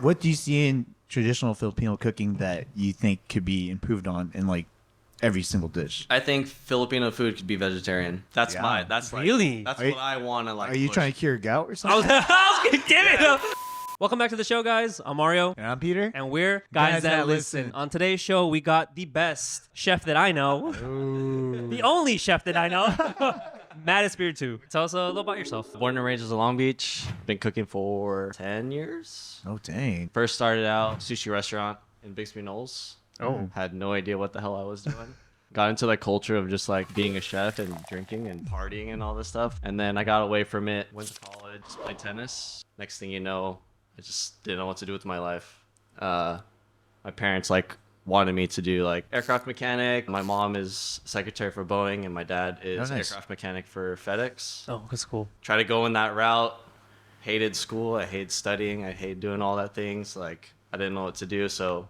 what do you see in traditional Filipino cooking that you think could be improved on in like every single dish? I think Filipino food could be vegetarian. That's Yeah. that's like, Really? that's Are you- what I want to like. Are you push. trying to cure gout or I was, something? I was gonna give it up. Welcome back to the show, guys. I'm Mario. And I'm Peter. And we're Guys That Listen. On today's show, we got the best chef that I know. Ooh. The only chef that I know. Mat Espiritu. Tell us a little about yourself. Born and raised in Long Beach. Been cooking for 10 years. Oh, dang. First started out sushi restaurant in Bixby Knolls. Oh. Had no idea what the hell I was doing. Got into the culture of just like being a chef and drinking and partying and all this stuff. And then I got away from it, went to college, played tennis. Next thing you know, I just didn't know what to do with my life. My parents like wanted me to do like aircraft mechanic. My mom is secretary for Boeing and my dad is nice. aircraft mechanic for FedEx. Oh, that's cool. Try to go in that route. Hated school. I hated studying. I hated doing all that things. Like I didn't know what to do. So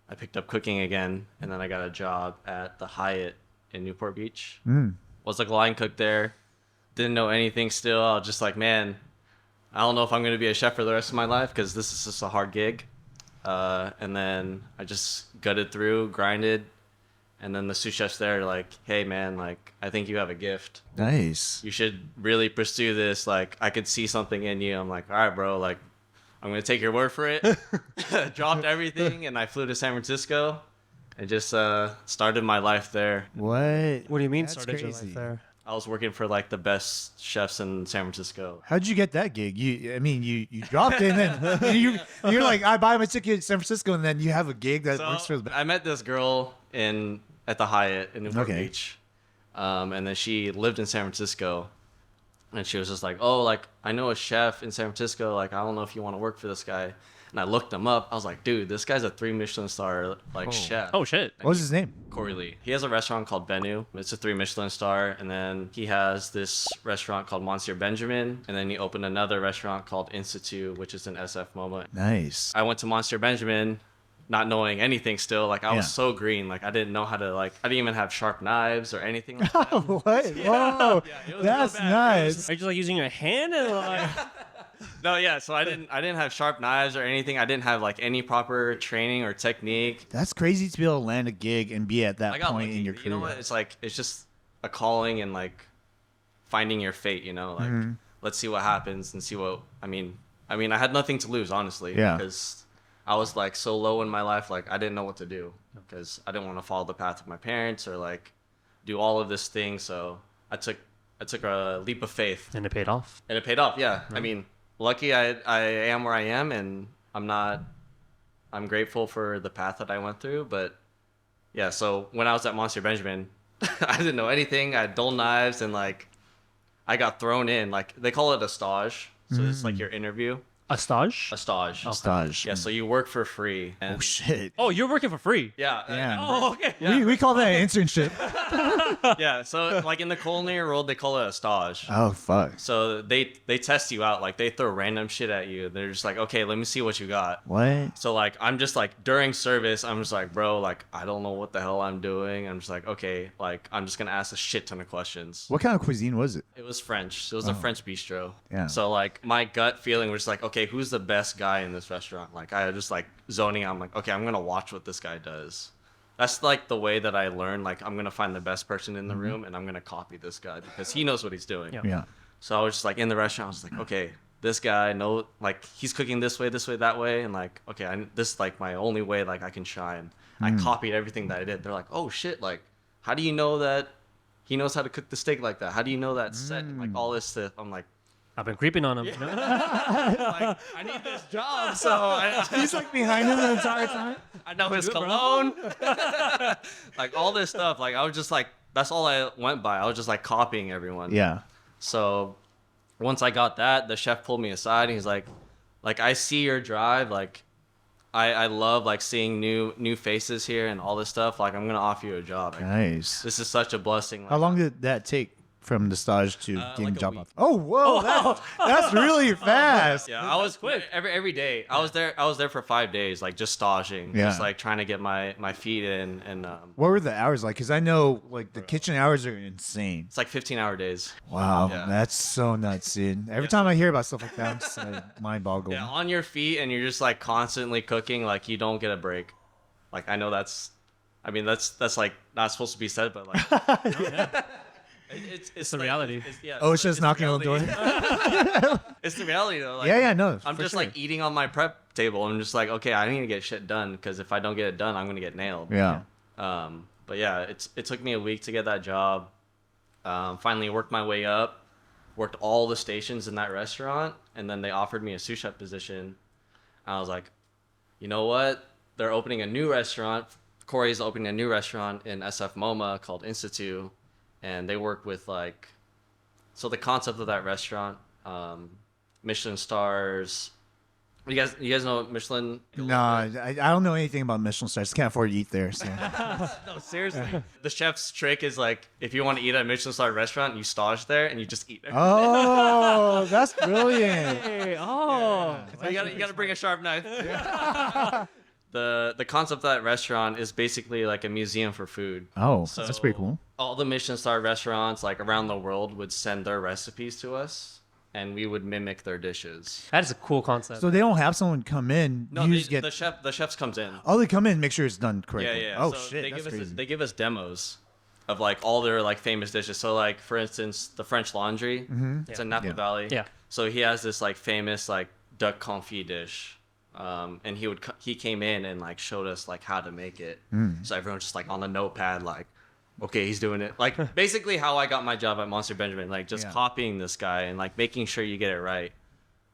I picked up cooking again. And then I got a job at the Hyatt in Newport Beach. Was like a line cook there. Didn't know anything still. I was just like, man, I don't know if I'm going to be a chef for the rest of my life because this is just a hard gig. And then I just gutted through, grinded. And then the sous chefs there are like, hey, man, like, I think you have a gift. Nice. You should really pursue this. Like, I could see something in you. I'm like, all right, bro. Like, I'm going to take your word for it. Dropped everything. And I flew to San Francisco and just started my life there. What? What do you mean That's started your crazy. life there? I was working for like the best chefs in San Francisco. How'd you get that gig? You dropped it and then you're like, I buy my ticket to San Francisco and then you have a gig that works for the I met this girl at the Hyatt in Newport Okay. Beach, and then she lived in San Francisco, and she was just like, "Oh, like I know a chef in San Francisco. Like I don't know if you want to work for this guy." And I looked him up. I was like, "Dude, this guy's a 3 Michelin Star like chef." Oh, shit. What was his name? Corey Lee. He has a restaurant called Benu. It's a 3 Michelin Star. And then he has this restaurant called Monsieur Benjamin. And then he opened another restaurant called Institute, which is in SF MoMA. Nice. I went to Monsieur Benjamin not knowing anything still. Like, I was Yeah. so green. Like, I didn't know how to, like, I didn't even have sharp knives or anything like that. What? Whoa. it was That's real bad. nice. Are you just like using your hand and like... No, yeah. So I didn't have sharp knives or anything. I didn't have, like, any proper training or technique. That's crazy to be able to land a gig and be at I that got point lucky. in your You career. know what? It's like, it's just a calling and, like, finding your fate, you know? Like, let's see what happens and see what, I mean, I had nothing to lose, honestly. Yeah. Because I was, like, so low in my life, like, I didn't know what to do. Because I didn't want to follow the path of my parents or, like, do all of this thing. So I took a leap of faith. And it paid off. And it paid off, yeah. I mean, lucky I am where I am, and I'm grateful for the path that I went through. But, yeah, so when I was at Monsieur Benjamin, I didn't know anything. I had dull knives, and, like, I got thrown in. Like, they call it a stage. So it's like your interview. A stage? A stage. Stage. Yeah, so you work for free. And Oh, shit. Oh, you're working for free. Yeah. Yeah. Oh, okay. We call that an internship. Yeah. So, like, in the culinary world, they call it a stage. Oh, fuck. So they test you out. Like, they throw random shit at you. They're just like, okay, let me see what you got. What? So, like, I'm just like, during service, I'm just like, bro, like, I don't know what the hell I'm doing. I'm just like, okay, like, I'm just gonna ask a shit ton of questions. What kind of cuisine was it? It was French. It was a French bistro. Yeah. So, like, my gut feeling was like, okay, who's the best guy in this restaurant? Like, I just like zoning out. I'm like, okay, I'm gonna watch what this guy does. That's like the way that I learned. Like, I'm gonna find the best person in the room and I'm gonna copy this guy because he knows what he's doing. Yeah. Yeah. So I was just like in the restaurant. I was like, okay, this guy know, like, he's cooking this way, that way, and like, okay, this is like my only way like I can shine. I copied everything that I did. They're like, oh shit, like, how do you know that he knows how to cook the steak like that? How do you know that set? And, like, all this stuff. I'm like, I've been creeping on him. like, I need this job, so He's like behind him the entire time. I know his cologne. Like, all this stuff. Like, I was just like, that's all I went by. I was just like copying everyone. Yeah. So once I got that, the chef pulled me aside and he's like, I see your drive. Like, I love like seeing new faces here and all this stuff. Like, I'm gonna offer you a job. Like, Nice. this is such a blessing. Like, How long did that take from the stage to getting like a job week. off? Oh, whoa, that's really fast. Yeah, I was quick every day. I was there for 5 days, like just staging, just Yeah. like trying to get my feet in, and What were the hours like? Because I know like the kitchen hours are insane. it's like 15-hour days. Wow, Yeah. that's so nuts, dude. Every time I hear about stuff like that, I'm just like mind-boggling. Yeah, on your feet, and you're just like constantly cooking, like you don't get a break. Like I know that's like not supposed to be said, but like it's the like- reality. It's just knocking on the door. It's the reality though. Like, Yeah, no. I'm for just sure. like eating on my prep table. I'm just like, okay, I need to get shit done because if I don't get it done, I'm gonna get nailed. Yeah. But yeah, it took me a week to get that job. Finally worked my way up, worked all the stations in that restaurant, and then they offered me a sous chef position. I was like, you know what? They're opening a new restaurant. Corey's opening a new restaurant in SF MoMA called Institute, and they work with like, so the concept of that restaurant, Michelin stars. You guys know Michelin? No, I don't know anything about Michelin stars. Can't afford to eat there. So. No, seriously. The chef's trick is like, if you want to eat at a Michelin star restaurant, you stage there and you just eat there. Oh, that's brilliant. Hey, oh. So you gotta bring a sharp knife. The concept of that restaurant is basically like a museum for food. Oh, So that's pretty cool. All the Michelin star restaurants like around the world would send their recipes to us, and we would mimic their dishes. That is a cool concept. So they don't have someone come in. No, you just get. the chefs comes in. Oh, they come in and make sure it's done Yeah, correctly. yeah. Oh So shit, they that's give crazy. they give us demos of like all their like famous dishes. So like for instance, the French Laundry. It's in Napa Yeah. Valley. Yeah. So he has this like famous like duck confit dish. And he came in and like showed us like how to make it. So everyone's just like on the notepad like, okay, he's doing it. Like basically how I got my job at Monster Benjamin, like just Yeah. copying this guy and like making sure you get it right.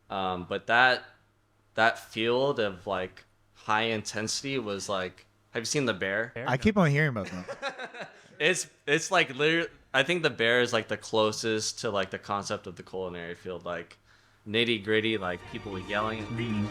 But that field of like high intensity was like, have you seen The Bear? I keep on hearing about that. It's like literally, I think The Bear is like the closest to like the concept of the culinary field, like nitty gritty, like people yelling and beating.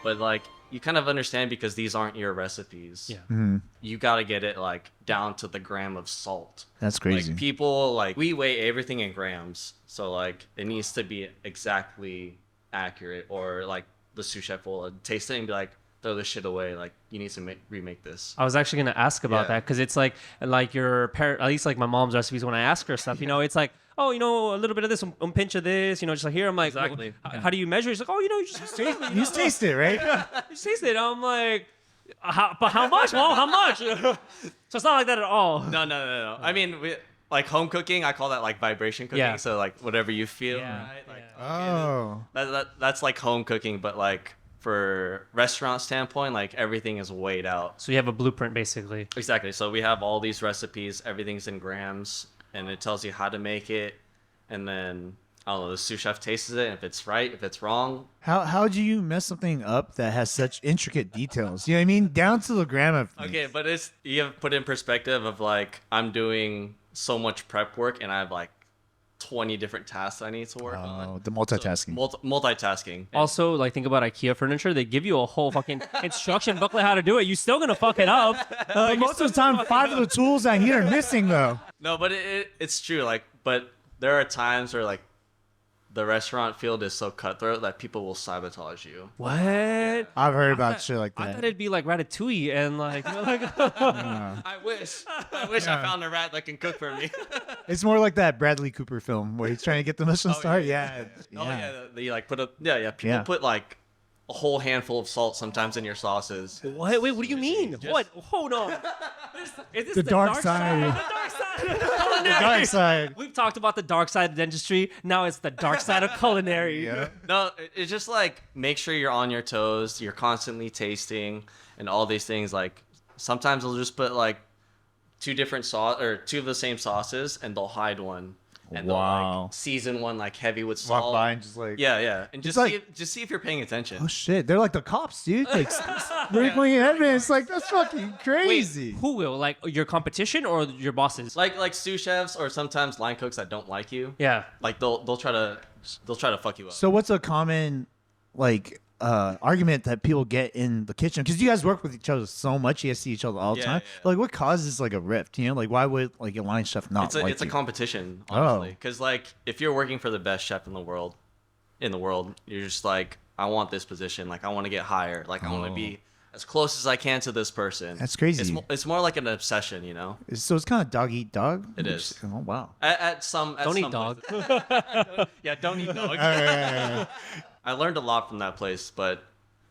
But like you kind of understand because these aren't your recipes. Yeah. You gotta get it like down to the gram of salt. That's crazy. Like people like we weigh everything in grams, so like it needs to be exactly accurate, or like the sous chef will taste it and be like, throw this shit away. Like you need to remake this. I was actually gonna ask about Yeah. that because it's like your parent, at least like my mom's recipes. When I ask her stuff, it's like, oh, a little bit of this, a pinch of this, just like here. I'm like, Exactly. How do you measure? She's like, oh, you just taste it. You taste it, right? You just taste it. I'm like, but how much, Mom? How much? So it's not like that at all. No. I mean, like home cooking, I call that like vibration cooking. Yeah. So like whatever you feel, Yeah, right? Like yeah. Oh. that's like home cooking, but like for restaurant standpoint, like everything is weighed out. So you have a blueprint basically. Exactly. So we have all these recipes, everything's in grams, and it tells you how to make it. And then, I don't know, the sous chef tastes it, and if it's right, if it's wrong. How do you mess something up that has such intricate details? You know what I mean? Down to the gram of things. Okay, but you have put in perspective of like, I'm doing so much prep work, and I have like 20 different tasks I need to work on. Oh, the multitasking. Multitasking. Also, like think about IKEA furniture. They give you a whole fucking instruction booklet how to do it. You're still gonna fuck it up. But most of the time, 5 of the tools I need are missing, though. No, but it's true. Like, but there are times where like the restaurant field is so cutthroat that people will sabotage you. What? I've heard about shit like I thought that. it'd be like Ratatouille and like, I wish I found a rat that can cook for me. It's more like that Bradley Cooper film where he's trying to get the Michelin star. Yeah. Oh yeah, they like put a people Yeah. put like a whole handful of salt sometimes in your sauces. what? Wait, what do you mean? What? Hold on. Is this The dark side. The dark side of The dark side. We've talked about the dark side of dentistry. Now it's the dark side of culinary. Yeah. No, it's just like make sure you're on your toes. You're constantly tasting and all these things. Like sometimes they'll just put like two different two of the same sauces, and they'll hide one, and they'll Wow. like season one like heavy with salt. Walk by and just like. Yeah, and just like- see if you're paying attention. Oh shit! They're like the cops, dude. Like bringing evidence. Like that's fucking crazy. Who will? Like your competition or your bosses? Like sous chefs or sometimes line cooks that don't like you. Yeah. Like they'll try to fuck you up. So what's a common like argument that people get in the kitchen because you guys work with each other so much. You guys see each other all the Yeah, time. yeah. Like, what causes like a rift? You know, like why would like a line chef not like It's a you? competition, Oh. honestly. Because like if you're working for the best chef in the world, you're just like, I want this position. Like I want to get higher. Like I want to be as close as I can to this person. That's crazy. It's more like an obsession, you know. So it's kind of dog eat dog. It is. Oh wow. At some Don't eat some dog. places. Yeah, don't eat dog. I learned a lot from that place, but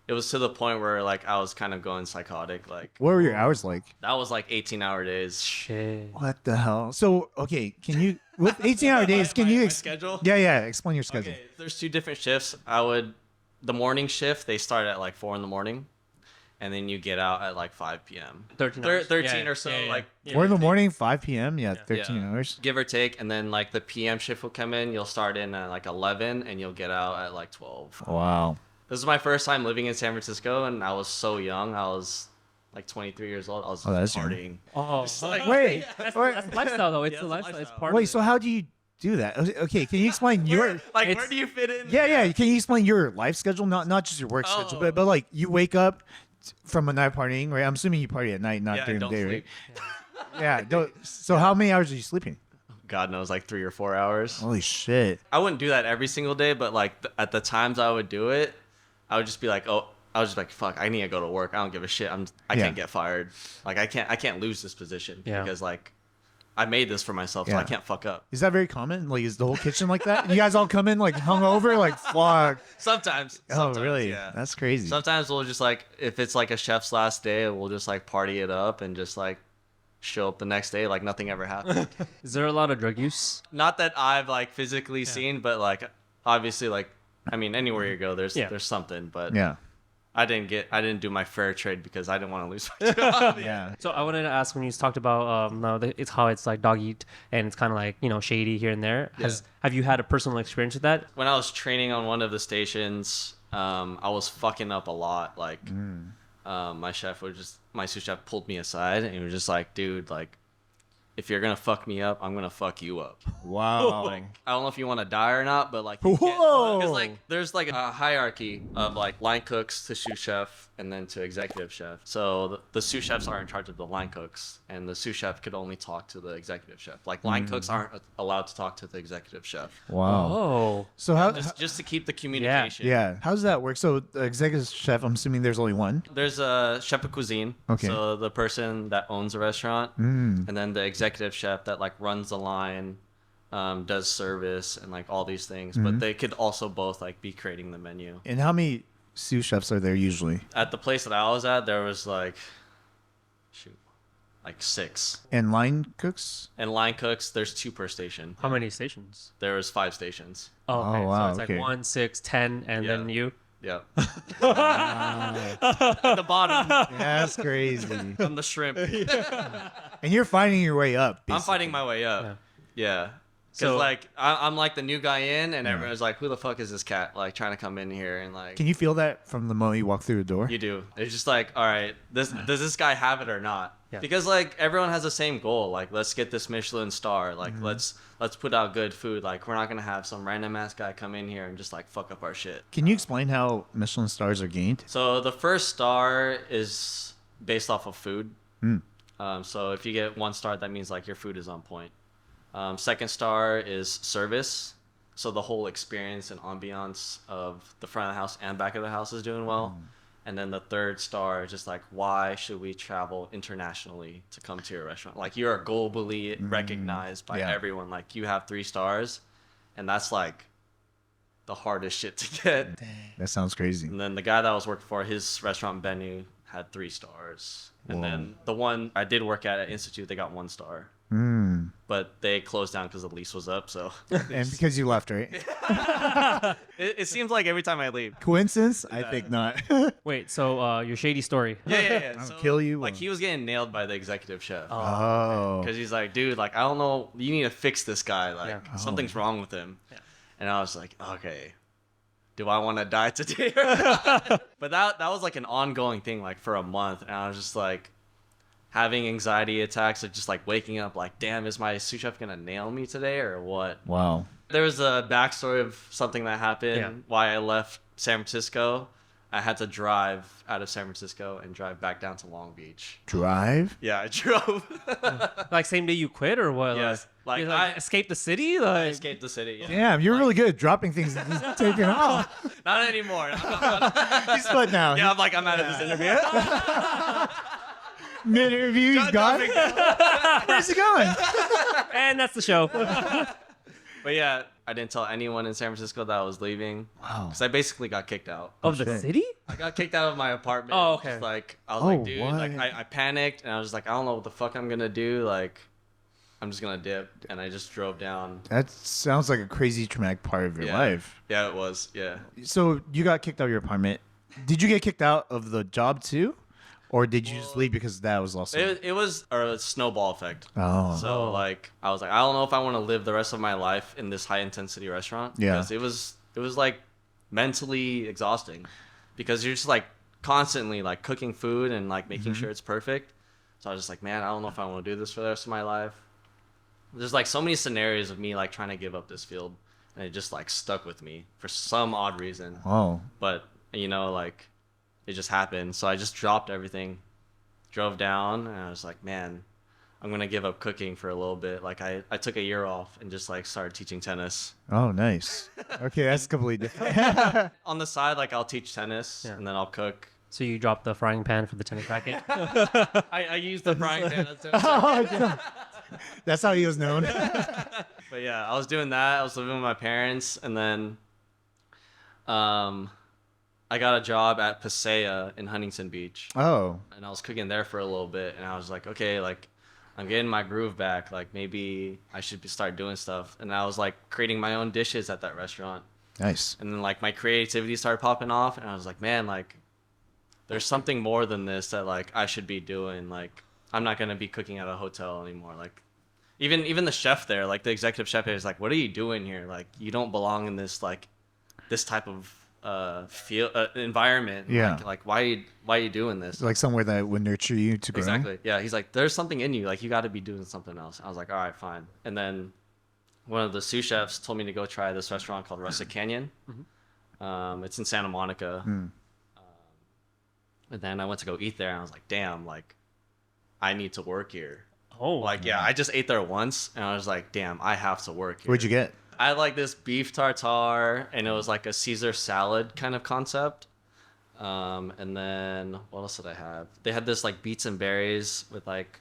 it was to the point where like I was kind of going psychotic. Like What were your hours like? that was like 18-hour days. Shit. What the hell? So okay, can you with 18-hour days? Can you my schedule? Yeah. Explain your schedule. Okay, there's two different shifts. The morning shift, they start at like 4 a.m. and then you get out at like 5 p.m. 13 hours. 13 Yeah, or so, yeah, yeah. like Yeah. 4 in the morning, 5 p.m. Yeah, 13 Yeah. hours. give or take. And then like the PM shift will come in. You'll start in at like 11 and you'll get out at like 12. Wow. This is my first time living in San Francisco, and I was so young. I was like 23 years old. I was that's young. partying. Oh, Like, Wait, that's wait, lifestyle though. It's Yeah, the it's a lifestyle. It's lifestyle. part wait. of So it. how do you do that? Okay, can you explain your? like It's- where do you fit in? Yeah. Can you explain your life schedule? Not just your work Oh. schedule, but like you wake up from a night partying, right? I'm assuming you party at night, not Yeah, I during the don't day, sleep. right? Yeah. So how many hours are you sleeping? God knows, like 3 or 4 hours. Holy shit. I wouldn't do that every single day, but like at the times I would do it, I would just be like, fuck, I need to go to work. I don't give a shit. I Yeah. can't get fired. Like I can't lose this position Yeah. because like I made this for myself, so Yeah. I can't fuck up. Is that very common? Like, is the whole kitchen like that? And you guys all come in like hungover, like fuck. Sometimes. Oh, really? Yeah. That's crazy. Sometimes we'll just like, if it's like a chef's last day, we'll just like party it up and just like show up the next day like nothing ever happened. Is there a lot of drug use? Not that I've like physically seen, but like obviously like, I mean, anywhere you go, there's something. But Yeah. I didn't do my fair trade because I didn't want to lose my job. Yeah. So I wanted to ask when you talked about it's how it's like dog eat and it's kind of like shady here and there. Have you had a personal experience with that? When I was training on one of the stations, I was fucking up a lot. Like, my sous chef pulled me aside and he was just like, dude, like, if you're gonna fuck me up, I'm gonna fuck you up. Wow. Like, I don't know if you want to die or not, but like, Whoa. because like, there's like a hierarchy of like line cooks to sous chef and then to executive chef. So the sous chefs are in charge of the line cooks, and the sous chef could only talk to the executive chef. Like line cooks aren't allowed to talk to the executive chef, Wow. Oh, So how? just to keep the communication. Yeah. How does that work? So the executive chef, I'm assuming there's only one. There's a chef de cuisine, Okay. so the person that owns the restaurant, and then the executive chef that like runs the line, does service and like all these things. But they could also both like be creating the menu. And how many sous chefs are there usually? At the place that I was at, there was like, like 6. And line cooks? And line cooks, there's 2 per station. how many stations? There was 5 stations. Oh, okay. wow, So it's okay. like 1, 6, 10, and Yeah. then you. Yeah. At the bottom, Yeah, that's crazy. I'm the shrimp. And you're finding your way up. I'm basically. fighting my way up. Yeah. So- Because like I'm like the new guy in, and everyone's like, "Who the fuck is this cat?" Like trying to come in here and like. Can you feel that from the moment you walk through the door? You do. It's just like, all right, does this guy have it or not? Yeah. Because like everyone has the same goal. Like, let's get this Michelin star. Like, let's put out good food. Like, we're not gonna have some random ass guy come in here and just like fuck up our shit. Can you explain how Michelin stars are gained? So the first star is based off of food. So if you get 1 star, that means like your food is on point. Second star is service. So the whole experience and ambiance of the front of the house and back of the house is doing well. And then the third star is just like, why should we travel internationally to come to your restaurant? Like, you're globally recognized by Yeah. everyone. Like, you have 3 stars, and that's like the hardest shit to get. That sounds crazy. And then the guy that I was working for, his restaurant Bennu had 3 stars. And then the one I did work at Institute, they got 1 star. But they closed down because the lease was up. So And because you left, right? it seems like every time I leave. Coincidence? I think not. Wait, so your shady story. Yeah. I'll So, kill you. Like, he was getting nailed by the executive chef. Oh. Because he's like, dude, like, I don't know. You need to fix this guy. Like, Yeah. something's wrong with him. Yeah. And I was like, okay, do I want to die today or not? But that was like an ongoing thing, like for a month. And I was just like having anxiety attacks of just like waking up like, damn, is my sous chef going to nail me today or what? Wow. There was a backstory of something that happened, Yeah. why I left San Francisco. I had to drive out of San Francisco and drive back down to Long Beach. Drive? Yeah, I drove. Like same day you quit or what? Yes. Like, Like, you, I escape the city? I Like escaped the city. Yeah. Damn, you're really good at dropping things and just taking off. Not anymore. He's split now. Yeah, I'm out of this interview. Mid-interview, he's gone. Where's he going? and that's the show. But yeah, I didn't tell anyone in San Francisco that I was leaving. Wow. Because I basically got kicked out. Of the shit. city? I got kicked out of my apartment. Oh, okay. Just like I was Oh, like, dude, what? like I panicked and I was just like, I don't know what the fuck I'm gonna do. Like, I'm just gonna dip, and I just drove down. That sounds like a crazy traumatic part of your Yeah. life. Yeah, it was. Yeah. So you got kicked out of your apartment. Did you get kicked out of the job too? Or did you just leave because that was also... It was a snowball effect. Oh. So like I was like, I don't know if I want to live the rest of my life in this high intensity restaurant. Yeah. Because it was like mentally exhausting, because you're just like constantly like cooking food and like making sure it's perfect. So I was just like, man, I don't know if I want to do this for the rest of my life. There's like so many scenarios of me like trying to give up this field, and it just like stuck with me for some odd reason. Oh. But you know, like it just happened. So I just dropped everything, drove down, and I was like, man, I'm gonna give up cooking for a little bit. Like I took a year off and just like started teaching tennis. Oh, nice. Okay, that's completely different. On the side, like I'll teach tennis and then I'll cook. So you dropped the frying pan for the tennis racket? I used the frying pan. Oh, yeah. That's how he was known. But yeah, I was doing that. I was living with my parents, and then I got a job at Pasea in Huntington Beach, Oh. and I was cooking there for a little bit. And I was like, okay, like I'm getting my groove back. Like maybe I should start doing stuff. And I was like creating my own dishes at that restaurant. Nice. And then like my creativity started popping off, and I was like, man, like there's something more than this that like I should be doing. Like I'm not gonna be cooking at a hotel anymore. Like even the chef there, like the executive chef there, is like, what are you doing here? Like you don't belong in this like this type of environment. Yeah. Like why are you doing this? Like somewhere that would nurture you to grow. Exactly. Yeah. He's like, there's something in you. Like you got to be doing something else. I was like, all right, fine. And then one of the sous chefs told me to go try this restaurant called Russet Canyon. It's in Santa Monica. And then I went to go eat there, and I was like, damn, like I need to work here. Oh, Like, yeah, I just ate there once, and I was like, damn, I have to work here. What'd you get? I had like this beef tartare, and it was like a Caesar salad kind of concept. And then what else did I have? They had this like beets and berries with like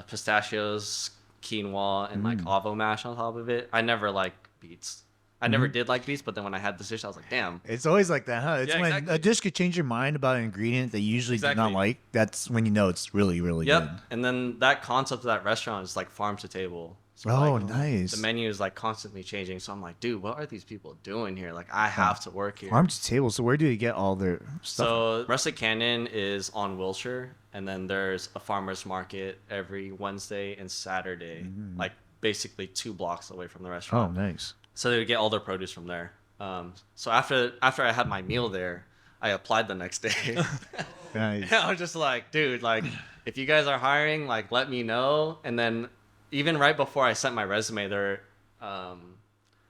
pistachios, quinoa, and like avo mash on top of it. I never liked beets. I never did like beets, but then when I had this dish, I was like, damn. It's always like that, huh? It's Yeah, when exactly. a dish could change your mind about an ingredient that you usually do not Exactly. like. That's when you know it's really, really Yep. good. And then that concept of that restaurant is like farm to table. So Oh, like, nice. the menu is like constantly changing. So I'm like, dude, what are these people doing here? Like, I have to work here. Farm to table. So where do you get all their stuff? So Russet Canyon is on Wilshire, and then there's a farmer's market every Wednesday and Saturday, like basically 2 blocks away from the Oh, restaurant. nice. So they would get all their produce from there. So after I had my meal there, I applied the next day. Nice. I was just like, dude, like if you guys are hiring, like let me know. And then even right before I sent my resume,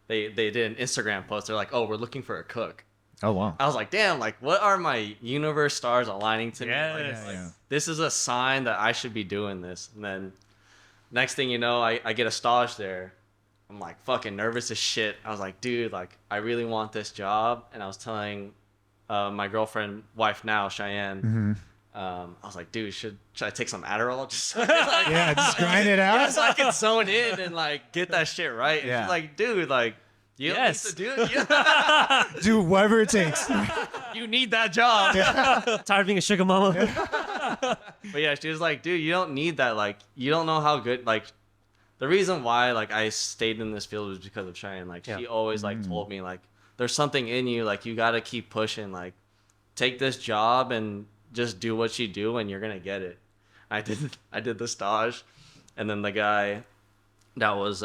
they did an Instagram post. They're like, oh, we're looking for a cook. Oh, wow. I was like, damn, like what are my universe stars aligning to me? Yes. Like, Yeah. this is a sign that I should be doing this. And then next thing you know, I get a stage there. I'm like fucking nervous as shit. I was like, dude, like I really want this job. And I was telling my girlfriend, wife now, Cheyenne, I was like, dude, should I take some Adderall? Just so I can, like, Yeah, just grind it out. so I can zone in and like get that shit right. And Yeah. she's like, dude, like you don't Yes. need to do it. Do whatever it takes. You need that job. tired of being a sugar mama. But yeah, she was like, dude, you don't need that. Like, you don't know how good, like, the reason why, like, I stayed in this field was because of Cheyenne. Like, Yeah. she always, like, told me, like, there's something in you. Like, you got to keep pushing. Like, take this job and just do what you do and you're going to get it. I did the stage. And then the guy that was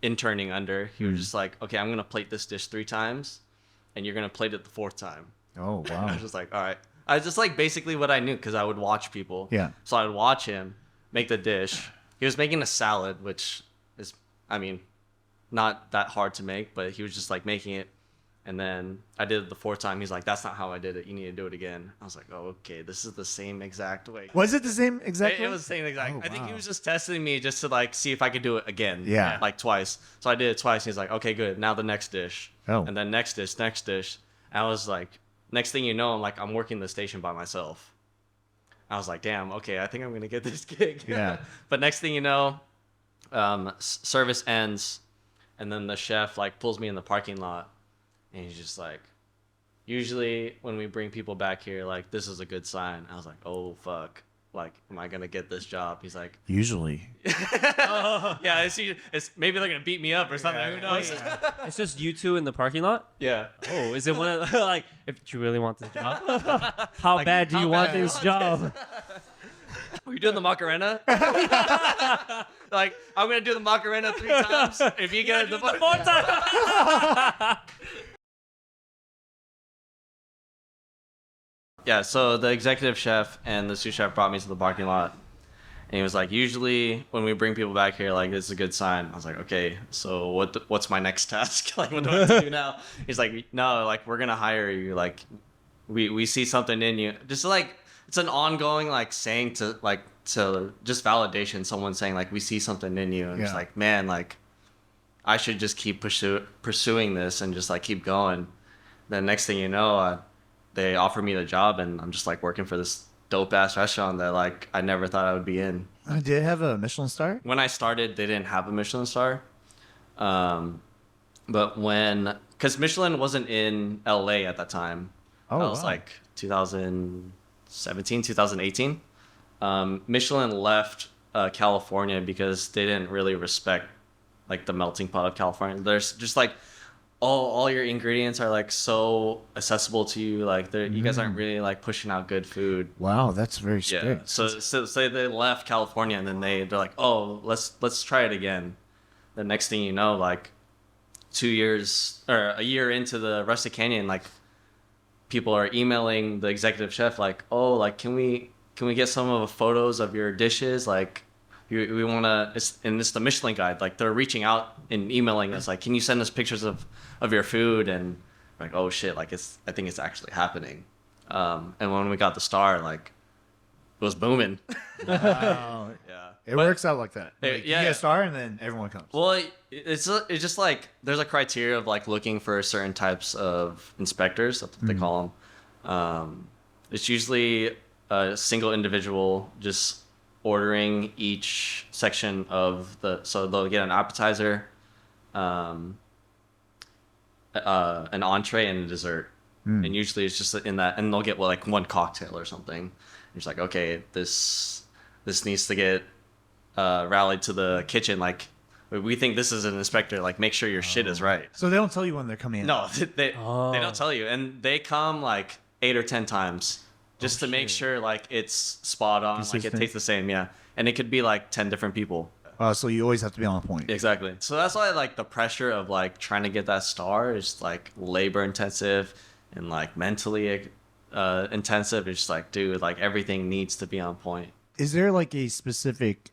interning under, he was just like, okay, I'm going to plate this dish 3 times and you're going to plate it the 4th time. Oh, I wow. was just like, all right. I was just like basically what I knew because I would watch people. Yeah. So I'd watch him make the dish. He was making a salad, which is, I mean, not that hard to make, but he was just like making it. And then I did it the fourth time. He's like, that's not how I did it. You need to do it again. I was like, oh, okay. This is the same exact way. Was it the same exact? It was the same exact. Oh, I think he wow. was just testing me just to like see if I could do it again. Yeah. Like twice. So I did it twice. He's like, okay, good. Now the next dish. Oh. And then next dish. And I was like, next thing you know, I'm working the station by myself. I was like, damn, okay, I think I'm gonna get this gig. Yeah. But next thing you know, service ends, and then the chef like pulls me in the parking lot, and he's just like, usually when we bring people back here, like this is a good sign. I was like, oh fuck, like am I gonna get this job? He's like, Usually. yeah, it's maybe they're gonna beat me up or something. Who knows? It's just you two in the parking lot. Yeah. Oh, is it one of like if you really want this job? How bad do you want this job? Are you doing the Macarena? Like, I'm gonna do the Macarena 3 times. If you get it the fourth time. Yeah, so the executive chef and the sous chef brought me to the parking lot. And he was like, usually when we bring people back here, like, it's a good sign. I was like, okay, so what's my next task? Like, what do I have to do now? He's like, no, like, we're going to hire you. Like, we see something in you. Just like, it's an ongoing, like, saying to just validation. Someone saying, like, we see something in you. And it's like, man, like, I should just keep pursuing this and just, like, keep going. Then next thing you know, they offer me the job, and I'm just, like, working for this dope ass restaurant that like I never thought I would be in. Did it have a Michelin star? When I started, they didn't have a Michelin star. But because Michelin wasn't in LA at that time. Oh, that was wow. like 2017, 2018. Michelin left California because they didn't really respect like the melting pot of California. There's just like all your ingredients are like so accessible to you. Like you guys aren't really like pushing out good food. Wow, that's very Yeah. strict. So they left California, and then they're like, oh, let's try it again. The next thing you know, like 2 years or a year into the Rustic Canyon, like people are emailing the executive chef like, oh, like can we get some of the photos of your dishes? Like we want to, it's the Michelin Guide. Like they're reaching out and emailing us like, can you send us pictures of your food? And like, oh shit, like I think it's actually happening. And when we got the star, like it was booming. Wow. Yeah. It works out like that. Like, yeah. You get a star, and then everyone comes. Well, it's just like there's a criteria of like looking for certain types of inspectors. That's what they call them. It's usually a single individual just ordering each section of so they'll get an appetizer, an entree, and a dessert. And usually it's just in that, and they'll get like one cocktail or something. And it's like, okay, this needs to get rallied to the kitchen. Like, we think this is an inspector. Like, make sure your shit is right. So they don't tell you when they're coming in. No, they don't tell you, and they come like 8 or 10 times just to make sure like it's spot on, like it Consistent. tastes the same. Yeah, and it could be like 10 different people. So you always have to be on point. Exactly. So that's why like the pressure of like trying to get that star is like labor intensive and like mentally intensive. It's just like, dude, like everything needs to be on point. Is there like a specific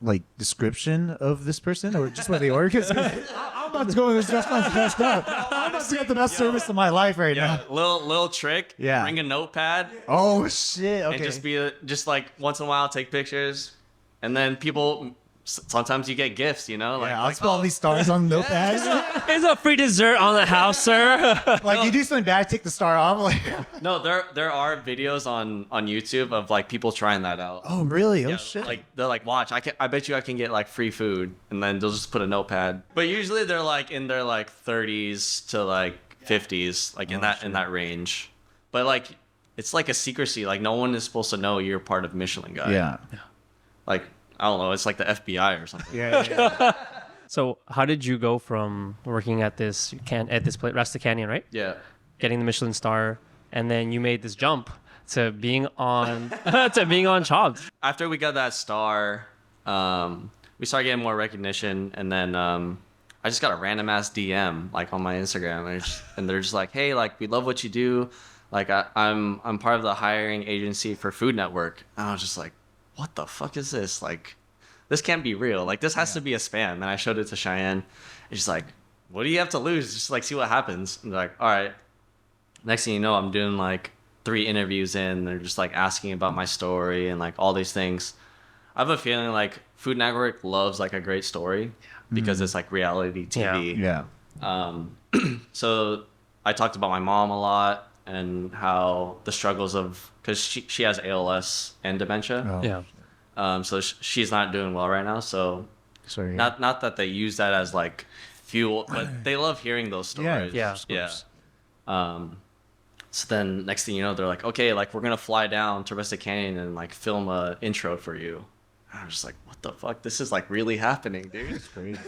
like description of this person, or just what they order? 'Cause I'm about to go to this restaurant messed up. I'm about to get the best service of my life right now. Little trick. Yeah. Bring a notepad Oh shit! Okay. and just like once in a while take pictures, and then people. Sometimes you get gifts, you know. Like, I'll like, spell all these stars on notepads. There's a free dessert on the house, sir. Like you do something bad, take the star off. Like, No, there are videos on YouTube of like people trying that out. oh really? Oh Yeah, shit! Like they're like, watch, I bet you I can get like free food, and then they'll just put a notepad. But usually they're like in their like 30s to like 50s, like in that range. But like it's like a secrecy. Like no one is supposed to know you're part of Michelin Guide. yeah. Like I don't know, it's like the FBI or something. Yeah. So how did you go from working at this place, Rustic Canyon, right? Yeah. Getting the Michelin star, and then you made this jump to being on Chopped. After we got that star, we started getting more recognition, and then I just got a random ass DM like on my Instagram, and they're just like, "Hey, like we love what you do. Like I'm part of the hiring agency for Food Network." And I was just like, "What the fuck is this? Like, this can't be real. Like this has to be a spam." And I showed it to Cheyenne. And she's like, what do you have to lose? Just like see what happens. And they're like, all right. Next thing you know, I'm doing like 3 interviews in. They're just like asking about my story and like all these things. I have a feeling like Food Network loves like a great story because it's like reality TV. Yeah. So I talked about my mom a lot and how the struggles of, because she has ALS and dementia. Oh. Yeah. So she's not doing well right now. So Sorry. not that they use that as like fuel, but they love hearing those stories. Yeah. Of course. So then next thing you know, they're like, okay, like we're gonna fly down to Rustic Canyon and like film a intro for you. And I'm just like, what the fuck? This is like really happening, dude. It's crazy.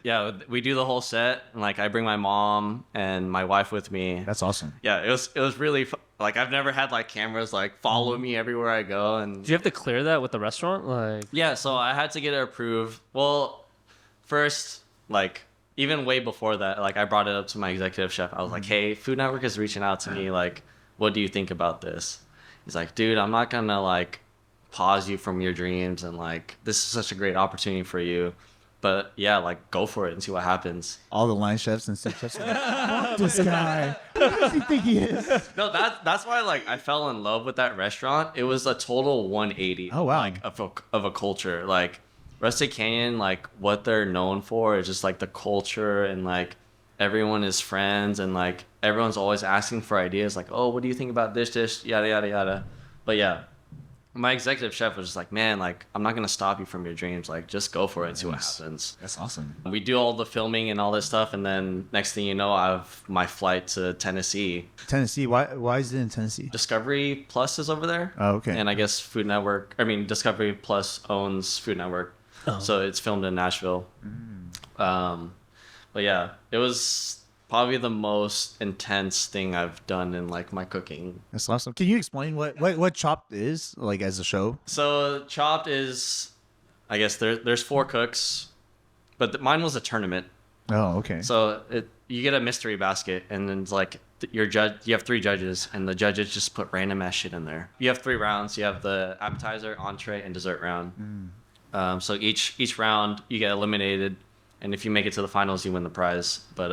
Yeah, we do the whole set, and like I bring my mom and my wife with me. That's awesome. Yeah, it was really like I've never had like cameras like follow me everywhere I go, and Do you have to clear that with the restaurant? Like, yeah, so I had to get it approved. Well, first, like even way before that, like I brought it up to my executive chef. I was like, hey, Food Network is reaching out to me. Like, what do you think about this? He's like, dude, I'm not gonna like pause you from your dreams, and like this is such a great opportunity for you. But yeah, like go for it and see what happens. All the line chefs and sous chefs are like, fuck this guy. Who does he think he is? No, that's why like I fell in love with that restaurant. It was a total 180. Oh, wow. Like of a culture. Like Rustic Canyon, like what they're known for is just like the culture, and like everyone is friends, and like everyone's always asking for ideas. Like, oh, what do you think about this dish? Yada yada yada. But yeah, my executive chef was just like, man, like I'm not gonna stop you from your dreams. Like just go for it and see what happens. That's awesome. We do all the filming and all this stuff, and then next thing you know, I have my flight to Tennessee. Tennessee. Why is it in Tennessee? Discovery Plus is over there. Oh, okay. And I guess Discovery Plus owns Food Network. Oh. So it's filmed in Nashville. But yeah, it was probably the most intense thing I've done in like my cooking. That's awesome. Can you explain what Chopped is like as a show? So Chopped is, I guess there's 4 cooks, but mine was a tournament. Oh, okay. So you get a mystery basket, and then it's like you have 3 judges, and the judges just put random ass shit in there. You have 3 rounds. You have the appetizer, entree, and dessert round. So each round you get eliminated, and if you make it to the finals, you win the prize. But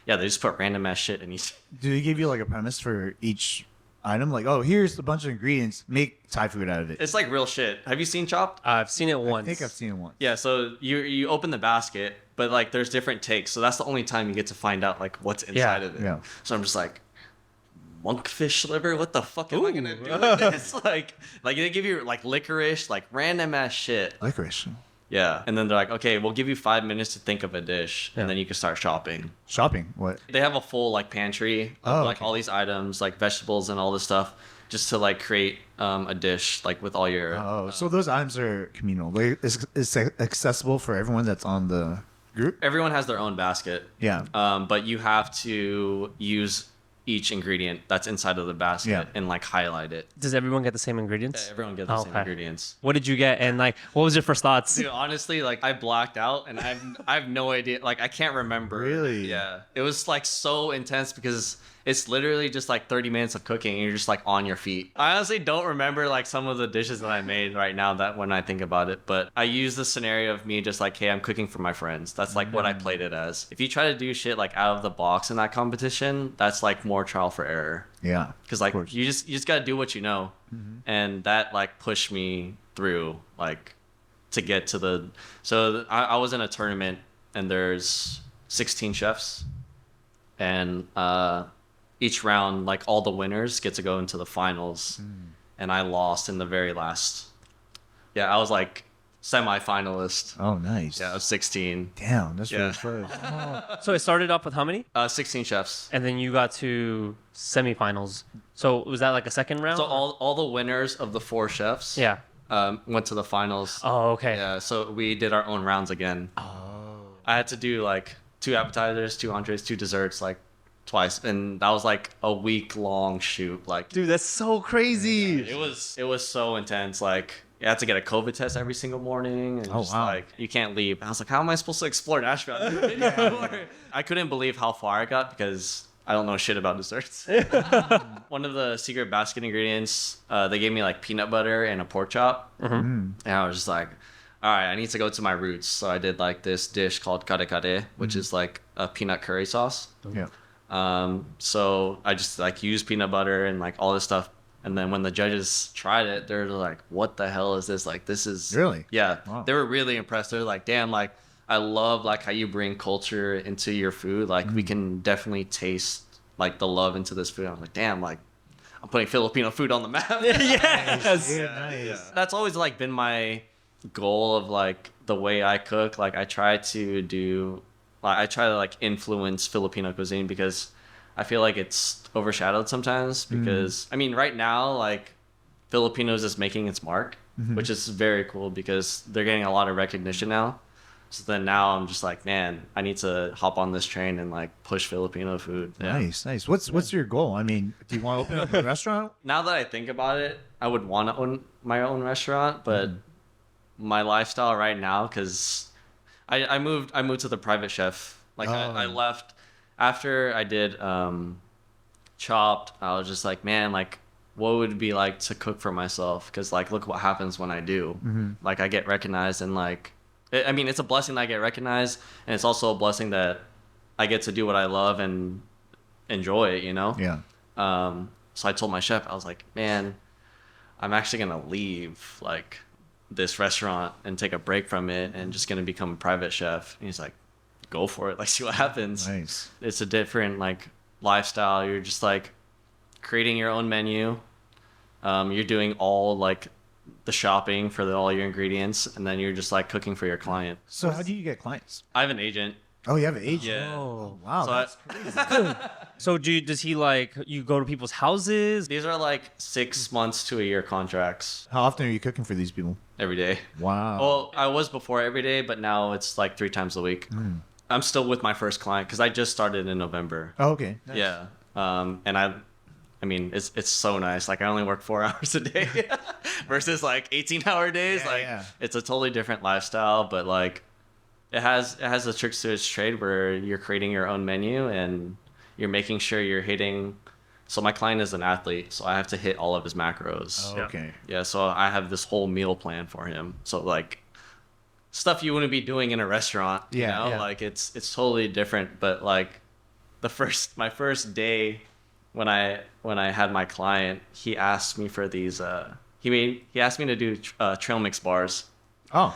yeah, they just put random ass shit in each. Do they give you like a premise for each item? Like, oh, here's a bunch of ingredients. Make Thai food out of it. It's like real shit. Have you seen Chopped? I've seen it once. I think I've seen it once. Yeah. So you open the basket, but like there's different takes. So that's the only time you get to find out like what's inside of it. Yeah. So I'm just like, monkfish liver. What the fuck am I gonna do with this? Like they give you like licorice, like random ass shit. Licorice. Yeah. And then they're like, okay, we'll give you 5 minutes to think of a dish, Yeah. and then you can start shopping. Shopping. What? They have a full like pantry of Oh, like okay. all these items, like vegetables and all this stuff, just to like create a dish like with all your. Oh, so those items are communal. It's accessible for everyone that's on the group. Everyone has their own basket. Yeah. But you have to use each ingredient that's inside of the basket Yeah. and like highlight it. Does everyone get the same ingredients? Everyone gets the same Okay. ingredients. What did you get? And like, what was your first thoughts? Dude, honestly, like I blacked out, and I have no idea. Like I can't remember. Really? Yeah. It was like so intense because it's literally just like 30 minutes of cooking, and you're just like on your feet. I honestly don't remember like some of the dishes that I made right now that when I think about it, but I use the scenario of me just like, hey, I'm cooking for my friends. That's like what I played it as. If you try to do shit like out of the box in that competition, that's like more trial for error. Yeah. Because like course. you just gotta do what you know, and that like pushed me through like to get to the. So I was in a tournament, and there's 16 chefs, and each round like all the winners get to go into the finals, and I lost in the very last. Yeah, I was like semi-finalist. Oh, nice. Yeah, I was 16. Damn, that's Yeah. really close. So it started off with how many? 16 chefs. And then you got to semifinals. So was that like a second round? So all the winners of the 4 chefs. Yeah. Went to the finals. Oh, okay. Yeah, so we did our own rounds again. Oh. I had to do like 2 appetizers, 2 entrees, 2 desserts, like twice, and that was like a week-long shoot. Like, Dude, that's so crazy. it was so intense. Like, you had to get a COVID test every single morning, and Oh, just wow. like you can't leave. I was like, how am I supposed to explore Nashville? I've never been here before. I couldn't believe how far I got because I don't know shit about desserts. One of the secret basket ingredients, they gave me like peanut butter and a pork chop, and I was just like, all right, I need to go to my roots. So I did like this dish called kare kare, which is like a peanut curry sauce. Yeah. So I just like used peanut butter and like all this stuff. And then when the judges tried it, they're like, what the hell is this? Like, this is Really? Yeah. Wow. They were really impressed. They're like, damn, like, I love like how you bring culture into your food. Like, we can definitely taste like the love into this food. I'm like, damn, like, I'm putting Filipino food on the map. Yes. Yeah, nice. That's always like been my goal of like the way I cook. Like, I try to like influence Filipino cuisine because I feel like it's overshadowed sometimes because I mean right now like Filipinos is making its mark, which is very cool because they're getting a lot of recognition now. So then now I'm just like, man, I need to hop on this train and like push Filipino food. Yeah. Nice. What's your goal? I mean, do you want to open up a restaurant? Now that I think about it, I would want to own my own restaurant, but my lifestyle right now, because I moved to the private chef. Like I Oh. left after I did Chopped. I was just like, man, like what would it be like to cook for myself? Because like look what happens when I do. Like I get recognized and like I mean it's a blessing that I get recognized, and it's also a blessing that I get to do what I love and enjoy it. You know. Yeah. So I told my chef, I was like, man, I'm actually gonna leave like this restaurant and take a break from it and just gonna become a private chef. And he's like, go for it, like see what happens. Nice. It's a different like lifestyle. You're just like creating your own menu. You're doing all like the shopping for all your ingredients, and then you're just like cooking for your client. So how do you get clients? I have an agent. Oh, you have an agent. Yeah. Oh, wow. So That's So does he like you go to people's houses? these are like 6 months to a year contracts how often are you cooking for these people? every day. Wow. Well, I was before every day, but now it's like 3 times a week. I'm still with my first client because I just started in November. Oh, okay. Nice. Yeah. And I mean, it's so nice. Like I only work 4 hours a day versus like 18-hour days. Yeah, Like yeah. it's a totally different lifestyle, but like it has the tricks to its trade where you're creating your own menu and you're making sure you're hitting. So my client is an athlete, so I have to hit all of his macros. Oh, okay. Yeah, so I have this whole meal plan for him. So like stuff you wouldn't be doing in a restaurant, you Yeah, know? yeah. Like it's totally different, but like my first day when I had my client, he asked me for these he asked me to do trail mix bars. Oh.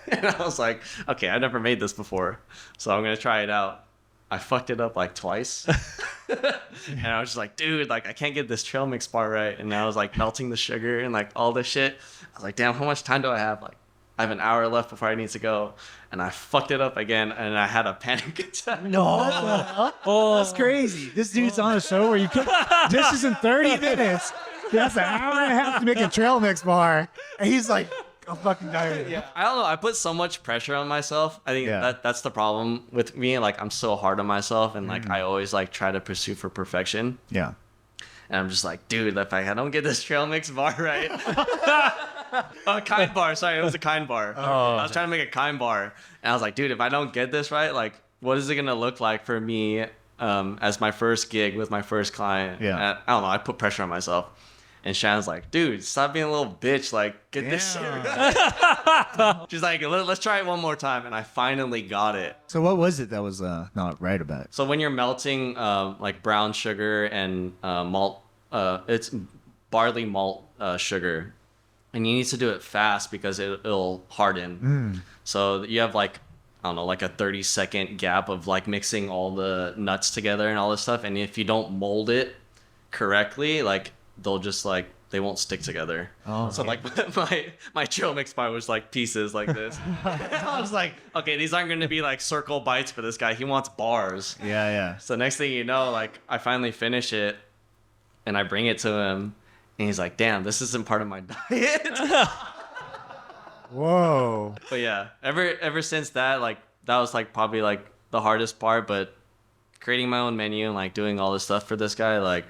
And I was like, okay, I never made this before, so I'm going to try it out. I fucked it up like twice. And I was just like, dude, like I can't get this trail mix bar right. And I was like melting the sugar and like all this shit. I was like, damn, how much time do I have? Like I have an hour left before I need to go. And I fucked it up again and I had a panic attack. No. Oh, that's crazy. This dude's on a show where you cook dishes in 30 minutes. That's an hour and a half to make a trail mix bar. And he's like, I'm fucking tired. Yeah. I don't know. I put so much pressure on myself. I think Yeah. that's the problem with me. Like I'm so hard on myself and like I always like try to pursue for perfection. Yeah. And I'm just like, dude, if I don't get this trail mix bar right. A kind bar. Sorry, it was a kind bar. I was trying to make a kind bar. And I was like, dude, if I don't get this right, like, what is it going to look like for me as my first gig with my first client? Yeah. And I don't know. I put pressure on myself. And Shannon's like, dude, stop being a little bitch. Like, get this shit right. She's like, let's try it one more time. And I finally got it. So what was it that was not right about it? So when you're melting like brown sugar and malt, it's barley malt sugar, and you need to do it fast because it'll harden. So you have like, I don't know, like a 30-second gap of like mixing all the nuts together and all this stuff. And if you don't mold it correctly, like they'll just like, they won't stick together. Oh, So like my trail mix bar was like pieces like this. I was like, okay, these aren't going to be like circle bites for this guy. He wants bars. Yeah, yeah. So next thing you know, like I finally finish it and I bring it to him and he's like, damn, this isn't part of my diet. Whoa. But yeah, ever since that, like that was like probably like the hardest part, but creating my own menu and like doing all this stuff for this guy, like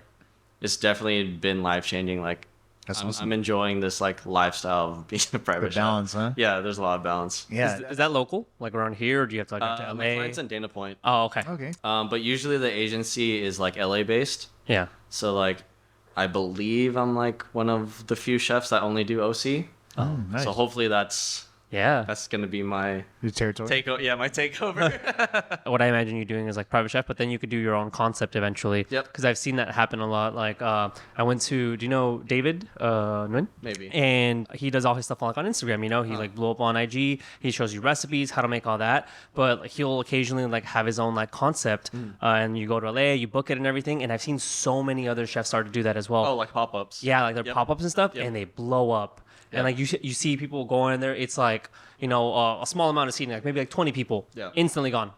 it's definitely been life changing. Like That's awesome. I'm enjoying this like lifestyle of being a private Good chef. balance, huh? Yeah, there's a lot of balance. Yeah. Is that local? Like around here, or do you have to like go to My LA? client's in Dana Point. Oh, okay. Okay. But usually the agency is like LA based. Yeah. So like I believe I'm like one of the few chefs that only do OC. Oh, nice. So hopefully that's Yeah. That's gonna be my Your territory. my takeover. What I imagine you doing is like private chef, but then you could do your own concept eventually. Yep. Because I've seen that happen a lot. Like I went to, do you know David Nguyen? Maybe. And he does all his stuff like on Instagram. You know, he like blew up on IG. He shows you recipes, how to make all that. But like, he'll occasionally like have his own like concept, and you go to LA, you book it and everything. And I've seen so many other chefs start to do that as well. Oh, like pop-ups. Yeah, like their Yep. pop-ups and stuff, Yep. and they blow up. And like you see people go in there, it's like, you know, a small amount of seating, like maybe like 20 people, Yeah. instantly gone.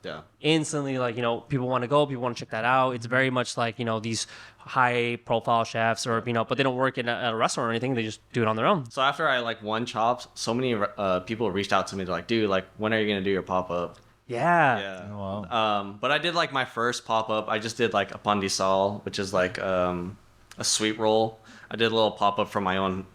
Yeah. Instantly, like, you know, people want to go, people want to check that out. It's very much like, you know, these high profile chefs, or, you know, but they don't work in a restaurant or anything. They just do it on their own. So after I like won Chops, so many people reached out to me. They're like, dude, like, when are you gonna do your pop-up? Yeah. Yeah. Oh, wow. But I did like my first pop-up. I just did like a pan de sal, which is like a sweet roll. I did a little pop-up from my own,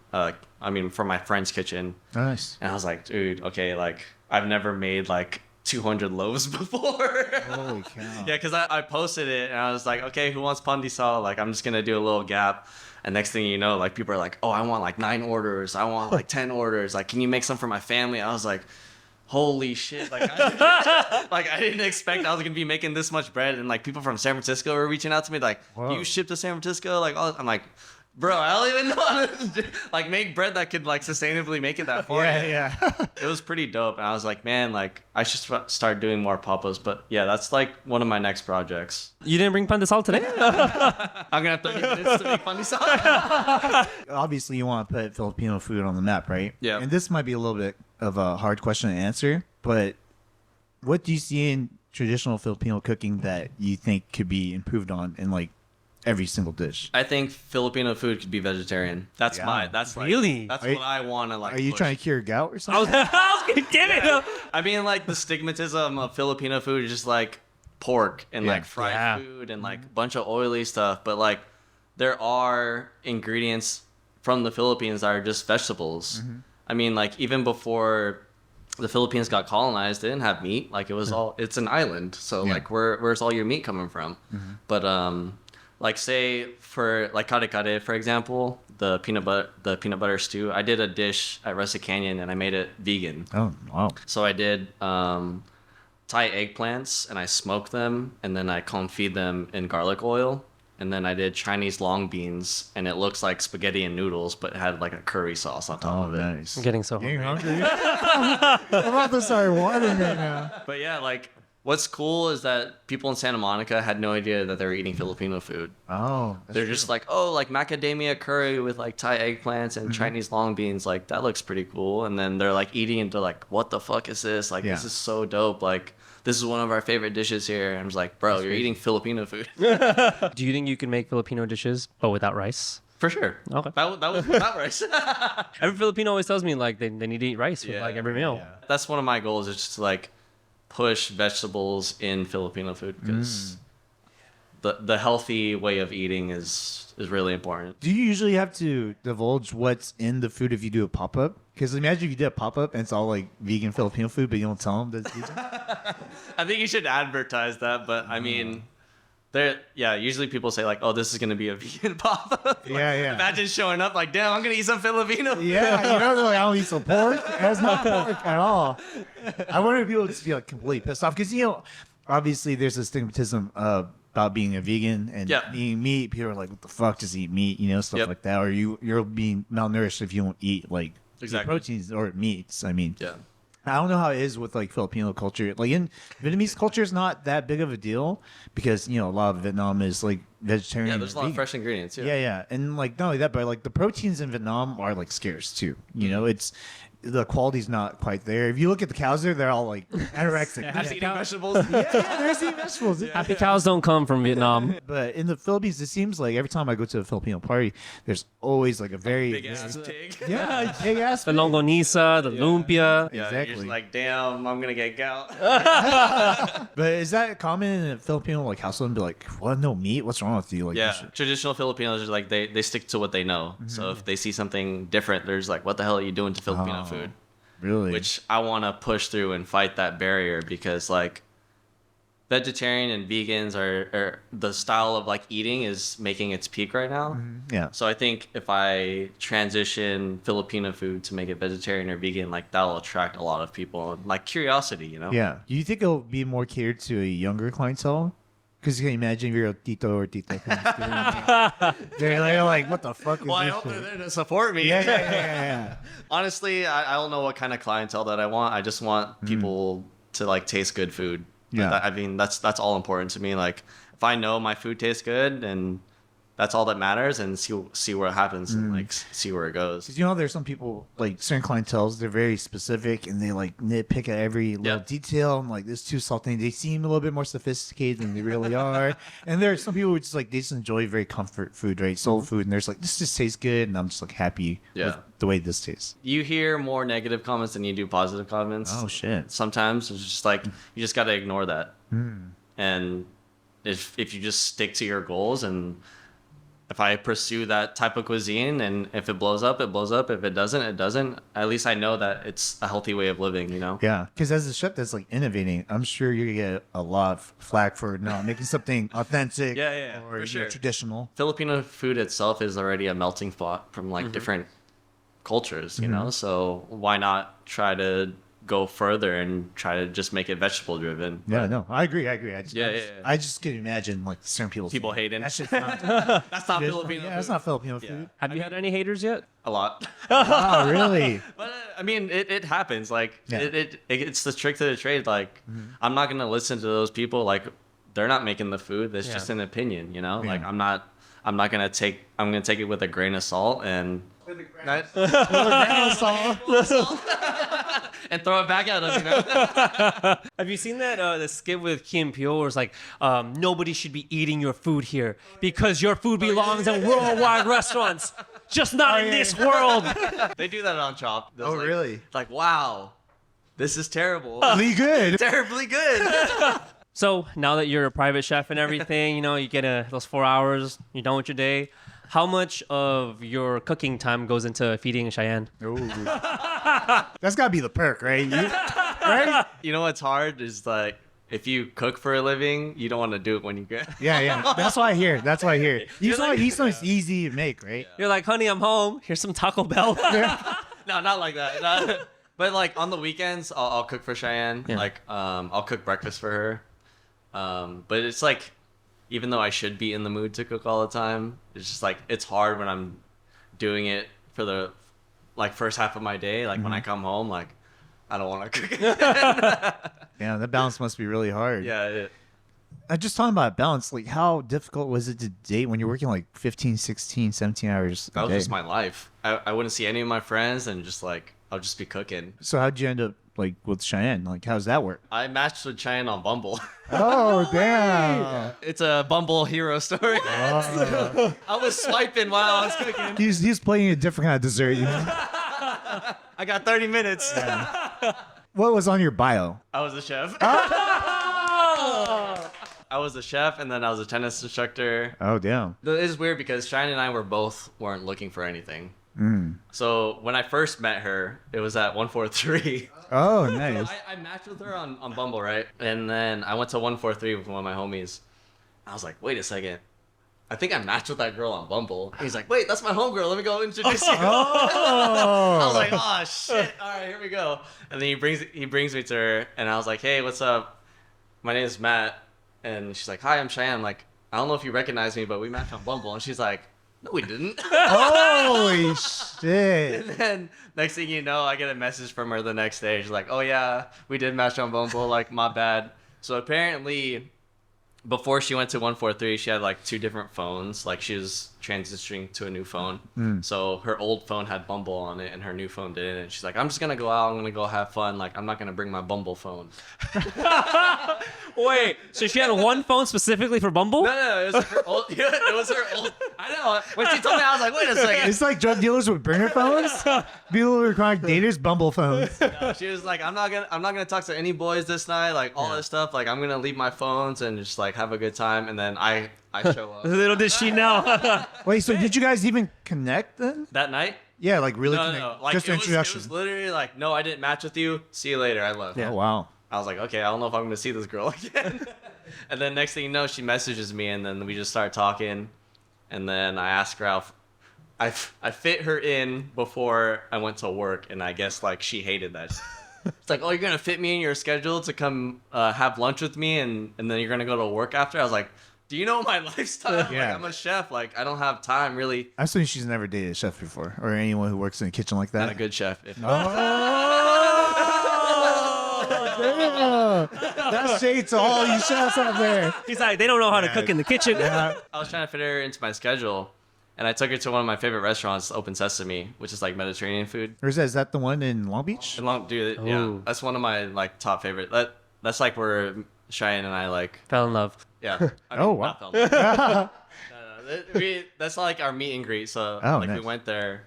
from my friend's kitchen. Nice. And I was like, dude, okay, like, I've never made like 200 loaves before. Holy cow. Yeah, because I posted it and I was like, okay, who wants pan de sal? Like, I'm just going to do a little gap. And next thing you know, like, people are like, oh, I want like 9 orders. I want like 10 orders. Like, can you make some for my family? I was like, holy shit. Like, I didn't expect I was going to be making this much bread. And like, people from San Francisco were reaching out to me like, Whoa. do you ship to San Francisco? Like, I'm like, bro, I don't even know how to like make bread that could like sustainably make it that far. Yeah. It was pretty dope. And I was like, man, like, I should start doing more pop-ups. But yeah, that's like one of my next projects. You didn't bring pan de sal today? I'm gonna have 30 minutes to make pan de sal. Obviously, you want to put Filipino food on the map, right? Yeah. And this might be a little bit of a hard question to answer, but what do you see in traditional Filipino cooking that you think could be improved on in like every single dish? I think Filipino food could be vegetarian. That's Yeah. that's like, Really? that's Are you- what I want to like. Are you push. trying to cure gout or I something? was gonna get it. I mean, like the stigmatism of Filipino food is just like pork and Yeah. like fried Yeah. food and like a bunch of oily stuff. But like there are ingredients from the Philippines that are just vegetables. I mean, like even before the Philippines got colonized, they didn't have meat. Like it was it's an island. So Yeah. like where's all your meat coming from? But like say for like kare kare, for example, the peanut butter stew. I did a dish at Rustic Canyon and I made it vegan. Oh, wow. So I did Thai eggplants and I smoked them and then I confit them in garlic oil. And then I did Chinese long beans and it looks like spaghetti and noodles, but it had like a curry sauce on top Oh, of it. nice. I'm getting so Getting hungry. hungry? I'm about to start watering right now. But yeah, like what's cool is that people in Santa Monica had no idea that they were eating Filipino food. Oh, that's They're true. just like, oh, like macadamia curry with like Thai eggplants and Chinese long beans. Like that looks pretty cool. And then they're like eating and they're like, what the fuck is this? Like Yeah. this is so dope. Like this is one of our favorite dishes here. And I'm just like, bro, you're eating Filipino food. Do you think you can make Filipino dishes but without rice? For sure. Okay. That was without rice. Every Filipino always tells me like they need to eat rice with like every meal. That's one of my goals is just to like push vegetables in Filipino food because the healthy way of eating is really important. Do you usually have to divulge what's in the food if you do a pop up? Because imagine if you did a pop up and it's all like vegan Filipino food, but you don't tell them that it's vegan. I think you should advertise that, but I mean, usually people say like, "Oh, this is gonna be a vegan pop-up." Yeah. Imagine showing up like, "Damn, I'm gonna eat some Filipino." Yeah, you know, they're like, I don't eat some pork. That's not pork at all. I wonder if people would just be like completely pissed off because obviously there's a stigmatism about being a vegan and Yeah. eating meat. People are like, "What the fuck? Just eat meat," stuff Yep. like that. Or you're being malnourished if you don't eat like Exactly. proteins or meats. I mean, Yeah. I don't know how it is with like Filipino culture. Like in Vietnamese culture is not that big of a deal because a lot of Vietnam is like vegetarian. Yeah, there's a and lot of vegan. fresh ingredients. Yeah, and like not only that, but like the proteins in Vietnam are like scarce too. It's the quality's not quite there. If you look at the cows there, they're all like anorexic. Just eating vegetables. yeah, they're just eating vegetables. Happy cows don't come from Vietnam. But in the Philippines, it seems like every time I go to a Filipino party, there's always like a very Big ass pig. yeah, big ass. The longanisa, the lumpia. Yeah, you're Exactly. just like, damn, I'm gonna get gout. But is that common in a Filipino like household and be like, what? No meat? What's wrong with you? Like, Yeah, you should- traditional Filipinos are like they stick to what they know. So if they see something different, they're just like, "What the hell are you doing to Filipino Oh. food?" really? Which I want to push through and fight that barrier because like vegetarian and vegans are the style of like eating is making its peak right now. Yeah. So I think if I transition Filipino food to make it vegetarian or vegan, like that'll attract a lot of people, like curiosity, you know? Yeah. Do you think it'll be more catered to a younger clientele? Because you can imagine if you're a tito or tita. They're like, what the fuck is Well, I this hope they're shit? there to support me. Yeah. Honestly, I don't know what kind of clientele that I want. I just want people to like taste good food. Yeah. I mean, that's all important to me. Like, if I know my food tastes good, and that's all that matters, and see what happens and like see where it goes. Because you know, there's some people, like certain clientels, they're very specific and they like nitpick at every little Yep. detail. And like, this too salty. They seem a little bit more sophisticated than they really are. And there's some people who just like, they just enjoy very comfort food, right? Soul food. And there's like, this just tastes good. And I'm just like happy with Yeah. the way this tastes. You hear more negative comments than you do positive comments. Oh, shit. Sometimes it's just like you just got to ignore that. And if you just stick to your goals, and if I pursue that type of cuisine, and if it blows up, it blows up. If it doesn't, it doesn't. At least I know that it's a healthy way of living, you know? Yeah. Because as a chef that's like innovating, I'm sure you're going to get a lot of flack for not making something authentic Yeah, or for you know, sure. traditional. Filipino food itself is already a melting pot from like different cultures, you know? So why not try to go further and try to just make it vegetable driven? Yeah, no, I agree. I just, Yeah. I just can imagine like certain People hating. That shit's not That's not Filipino Yeah, food. that's not Filipino Yeah. food. Have you had any haters yet? A lot. Oh, really? But I mean, it happens. Like Yeah. it's the trick to the trade. Like I'm not gonna listen to those people. Like they're not making the food. That's just an opinion, you know. Like Yeah. I'm not gonna take. I'm gonna take it with a grain of salt and and throw it back at them. You know. Have you seen that the skit with Key and Peele where it's like, nobody should be eating your food here because your food belongs in worldwide restaurants, just not in this world. They do that on Chop. It's Oh, like- really? It's like, wow, this is terrible. Really good. Terribly good. So now that you're a private chef and everything, you know, you get those 4 hours, you're done with your day. How much of your cooking time goes into feeding Cheyenne? Ooh. That's gotta be the perk, right? Right? You know what's hard is like if you cook for a living, you don't want to do it when you get. Yeah. That's what I hear. He's like- he's so easy to make, right? You're like, honey, I'm home. Here's some Taco Bell. No, not like that. Not- but like on the weekends, I'll cook for Cheyenne. Yeah. Like I'll cook breakfast for her. But it's like, even though I should be in the mood to cook all the time, it's just like it's hard when I'm doing it for the like first half of my day. Like when I come home, like I don't want to cook. Yeah, that balance must be really hard. Yeah. I'm just talking about balance. Like, how difficult was it to date when you're working like 15, 16, 17 hours That a was day? just my life. I wouldn't see any of my friends, and just like I'll just be cooking. So how'd you end up like with Cheyenne? Like, how's that work? I matched with Cheyenne on Bumble. Oh, damn. It's a Bumble hero story. Oh. I was swiping while I was cooking. He's playing a different kind of dessert. You know? I got 30 minutes. What was on your bio? I was a chef. I was a chef, and then I was a tennis instructor. Oh, damn. It is weird because Cheyenne and I weren't looking for anything. Mm. So when I first met her, it was at 143. Oh, nice. I matched with her on Bumble, right? And then I went to 143 with one of my homies. I was like, wait a second. I think I matched with that girl on Bumble. And he's like, wait, that's my homegirl. Let me go introduce you. I was like, oh shit. All right, here we go. And then he brings me to her, and I was like, hey, what's up? My name is Matt. And she's like, hi, I'm Cheyenne. I'm like, I don't know if you recognize me, but we matched on Bumble. And she's like, no, we didn't. Holy shit. And then next thing you know, I get a message from her the next day. She's like, oh yeah, we did match on Bumble. Like, my bad. So apparently, before she went to 143, she had like 2 different phones. Like, she was transitioning to a new phone. So her old phone had Bumble on it, and her new phone didn't. And she's like, I'm just gonna go out. I'm gonna go have fun. Like, I'm not gonna bring my Bumble phone. Wait, so she had one phone specifically for Bumble? No, it was her old. It was her old. I know. When she told me, I was like, wait a second. It's like drug dealers with burner phones. People who are chronic daters, Bumble phones. She was like, I'm not gonna talk to any boys this night. Like all this stuff. Like I'm gonna leave my phones and just like have a good time. And then I show up Little did she know. Wait, so did you guys even connect then? that night. Yeah, like really No, connect. no, like Just it an was, introduction. it was literally like, no, I didn't match with you. See you later. I left. Oh, wow. I was like, okay, I don't know if I'm gonna see this girl again. And then next thing you know, she messages me, and then we just start talking. And then I ask her out. I fit her in before I went to work, and I guess like she hated that. It's like, oh, you're gonna fit me in your schedule to come have lunch with me, and then you're gonna go to work after. I was like, do you know my lifestyle? Yeah. Like, I'm a chef. Like, I don't have time really. I'm assuming she's never dated a chef before, or anyone who works in a kitchen like Not that. a good chef. If Oh, damn. That's shade to all you chefs out there. He's like, they don't know how to cook in the kitchen. I was trying to fit her into my schedule, and I took her to one of my favorite restaurants, Open Sesame, which is like Mediterranean food. Or is that the one in Long Beach? Dude, yeah, Ooh. that's one of my like top favorite. That's like where Cheyenne and I like. Fell in love. Yeah. I Oh, wow. not fell in love. That's like our meet and greet. So Oh, like nice. we went there,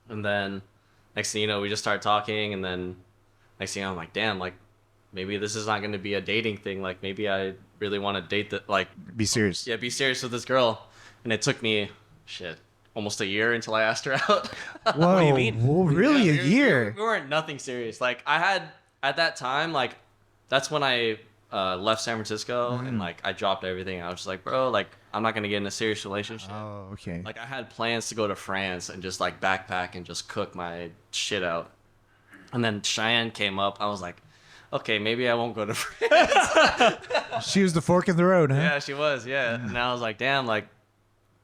and then next thing you know, we just started talking, and then next thing you know, I'm like, damn, like maybe this is not going to be a dating thing. Like maybe I really want to date that. Like Be serious. be serious with this girl. And it took me almost a year until I asked her out. Whoa, do you mean? whoa, really? Yeah, A year? We weren't nothing serious. Like I had at that time, like that's when I left San Francisco and like I dropped everything. I was just like, bro, like I'm not gonna get in a serious relationship. Oh, okay. Like I had plans to go to France and just like backpack and just cook my shit out. And then Cheyenne came up. I was like, okay, maybe I won't go to France. She was the fork in the road, huh? Yeah, she was. Yeah, and I was like, damn, like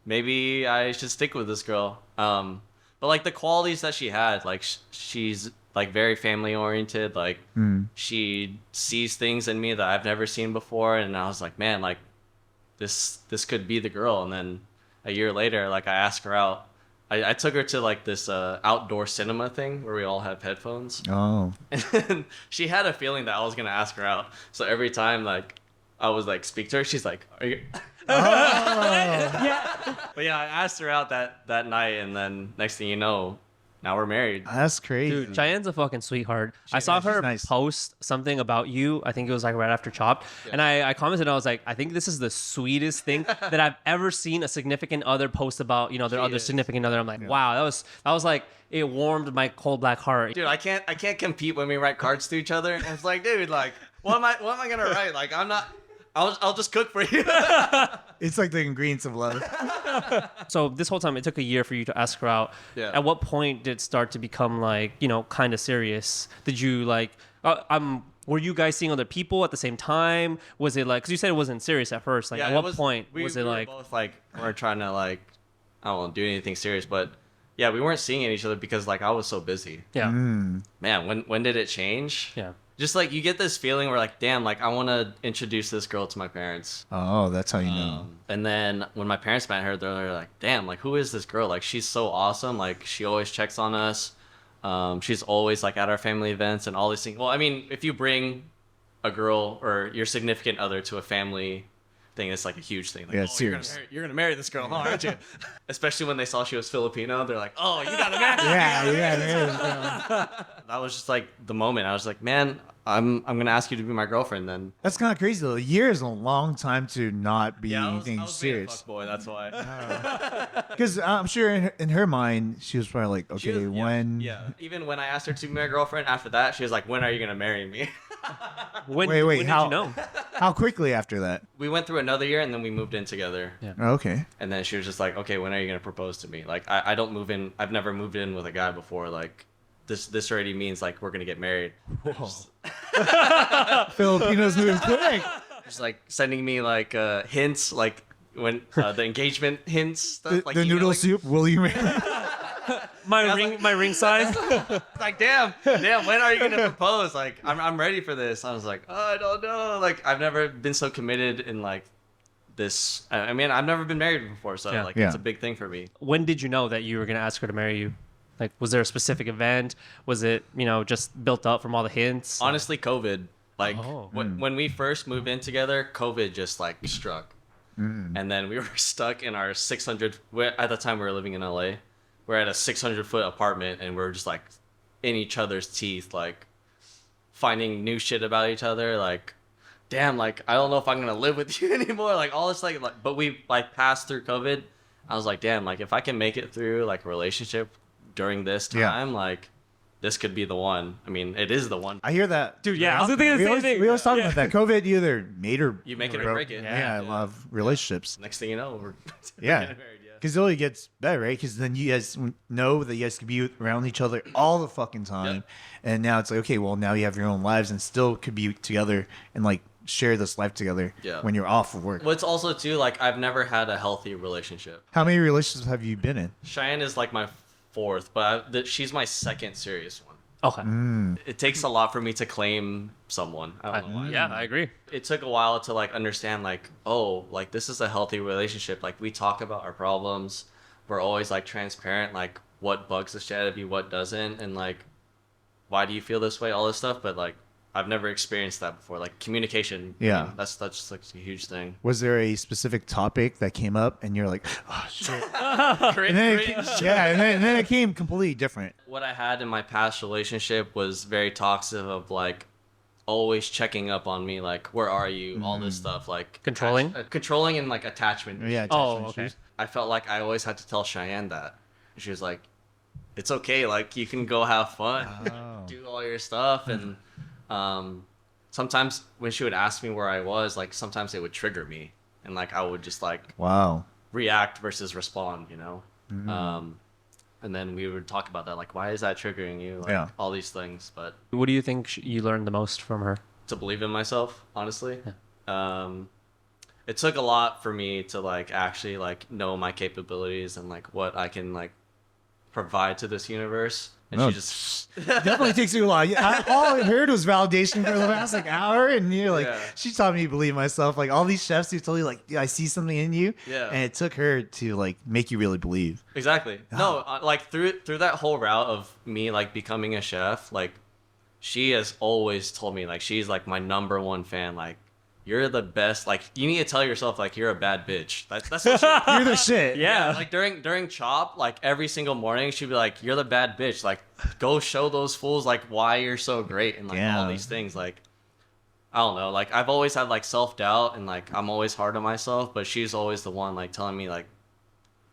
maybe I should stick with this girl. But like the qualities that she had, like she's like very family oriented. Like she sees things in me that I've never seen before, and I was like, man, like this could be the girl. And then a year later, like I asked her out. I took her to like this outdoor cinema thing where we all have headphones. Oh. And she had a feeling that I was gonna ask her out. So every time like I was like speak to her, she's like, "Are you?" Yeah. But yeah, I asked her out that night, and then next thing you know, now we're married. That's crazy. Dude, Cheyenne's a fucking sweetheart. I saw is. She's her nice. post something about you. I think it was like right after Chopped. And I commented, I was like, I think this is the sweetest thing that I've ever seen a significant other post about, their She other is. significant other. I'm like, wow, that was like, it warmed my cold black heart. Dude, I can't compete when we write cards to each other. And it's like, dude, like what am I gonna write? Like I'll just cook for you. It's like the ingredients of love. So this whole time, it took a year for you to ask her out. Yeah. At what point did it start to become like, kind of serious? Did you like, were you guys seeing other people at the same time? Was it like, because you said it wasn't serious at first. Like, Yeah, at what point was it we were like, both like we're trying to like I don't want to do anything serious, but yeah, we weren't seeing each other because like I was so busy. yeah, Man, when did it change? yeah. Just like you get this feeling where like, damn, like I want to introduce this girl to my parents. Oh, that's how you know. And then when my parents met her, they're like, damn, like who is this girl? Like she's so awesome. Like she always checks on us. She's always like at our family events and all these things. Well, I mean, if you bring a girl or your significant other to a family thing, it's like a huge thing. Like, Yeah, oh, it's serious. You're gonna marry this girl, huh, aren't you? Especially when they saw she was Filipino, they're like, oh, you gotta marry. Yeah. That was just like the moment. I was like, man, I'm gonna ask you to be my girlfriend then. That's kind of crazy though. A year is a long time to not be anything I was being a serious. fuckboy, that's why. Because I'm sure in her mind, she was probably like, She okay, was- when? Yeah. Even when I asked her to be my girlfriend, after that, she was like, when are you gonna marry me? When, Wait, when did how- you know? How quickly after that? We went through another year and then we moved in together. Yeah. Oh, okay. And then she was just like, okay, when are you gonna propose to me? Like I don't move in. I've never moved in with a guy before. Like this already means like we're gonna get married. Filipinos moving quick. Just like sending me like hints, like when the engagement hints. Stuff, like The noodle emailing. soup. Will you marry? My ring size. Like damn, when are you gonna propose? Like I'm ready for this. I was like, oh, I don't know. Like I've never been so committed in like this. I mean, I've never been married before, so Yeah. like Yeah. it's a big thing for me. When did you know that you were gonna ask her to marry you? Like, was there a specific event? Was it, just built up from all the hints? Honestly, COVID. Like Oh. when we first moved in together, COVID just like struck, and then we were stuck in our 600. At the time, we were living in LA. We're at a 600-foot apartment, and we're just like in each other's teeth, like finding new shit about each other. Like, damn, like I don't know if I'm gonna live with you anymore. Like all this, like but we like passed through COVID. I was like, damn, like if I can make it through like a relationship during this Yeah. time, like this could be the one. I mean, it is the one. I hear that. Dude, yeah, I was thinking the We same always, thing. we always talk Yeah. about that. COVID either made or You make it or broke. break it. Yeah, I love relationships. Next thing you know, we're Yeah. getting married. Yeah. Because it only gets better, right? Because then you guys know that you guys could be around each other all the fucking time. Yep. And now it's like, okay, well, now you have your own lives and still could be together and like share this life together Yeah. when you're off of work. Well, it's also too like I've never had a healthy relationship. How many relationships have you been in? Cheyenne is like my fourth, but she's my second serious one. Okay. It takes a lot for me to claim someone. I don't know why. Yeah, I agree. It took a while to like understand like, oh, like this is a healthy relationship. Like we talk about our problems. We're always like transparent, like what bugs the shit out of you, what doesn't, and like why do you feel this way, all this stuff. But like I've never experienced that before. Like communication. Yeah. I mean, that's just like a huge thing. Was there a specific topic that came up and you're like, oh shit? And then it came, yeah, and then it came completely different. What I had in my past relationship was very toxic of like always checking up on me, like where are you, all this stuff, like Controlling? controlling and like attachment. Yeah. Oh, attachment okay. issues. I felt like I always had to tell Cheyenne that. And she was like, it's okay, like you can go have fun, Oh. do all your stuff. And sometimes when she would ask me where I was, like sometimes it would trigger me and like I would just like Wow. react versus respond, you know. And then we would talk about that, like why is that triggering you, like Yeah. all these things. But What do you think you learned the most from her? to believe in myself, honestly. It took a lot for me to like actually like know my capabilities and like what I can like provide to this universe. And No, she just Definitely takes you a lot. All I heard was validation for the last like hour, and you're like, Yeah. she taught me to believe in myself. Like all these chefs who told you, like, yeah, I see something in you, Yeah. and it took her to like make you really believe. exactly. No, like through that whole route of me like becoming a chef, like she has always told me like she's like my number one fan. Like you're the best. Like you need to tell yourself like you're a bad bitch. That's what she, You're the shit. Yeah. like during Chop, like every single morning she'd be like, "You're the bad bitch. Like go show those fools like why you're so great and like all Yeah. these things." Like I don't know. Like I've always had like self-doubt and like I'm always hard on myself, but she's always the one like telling me like,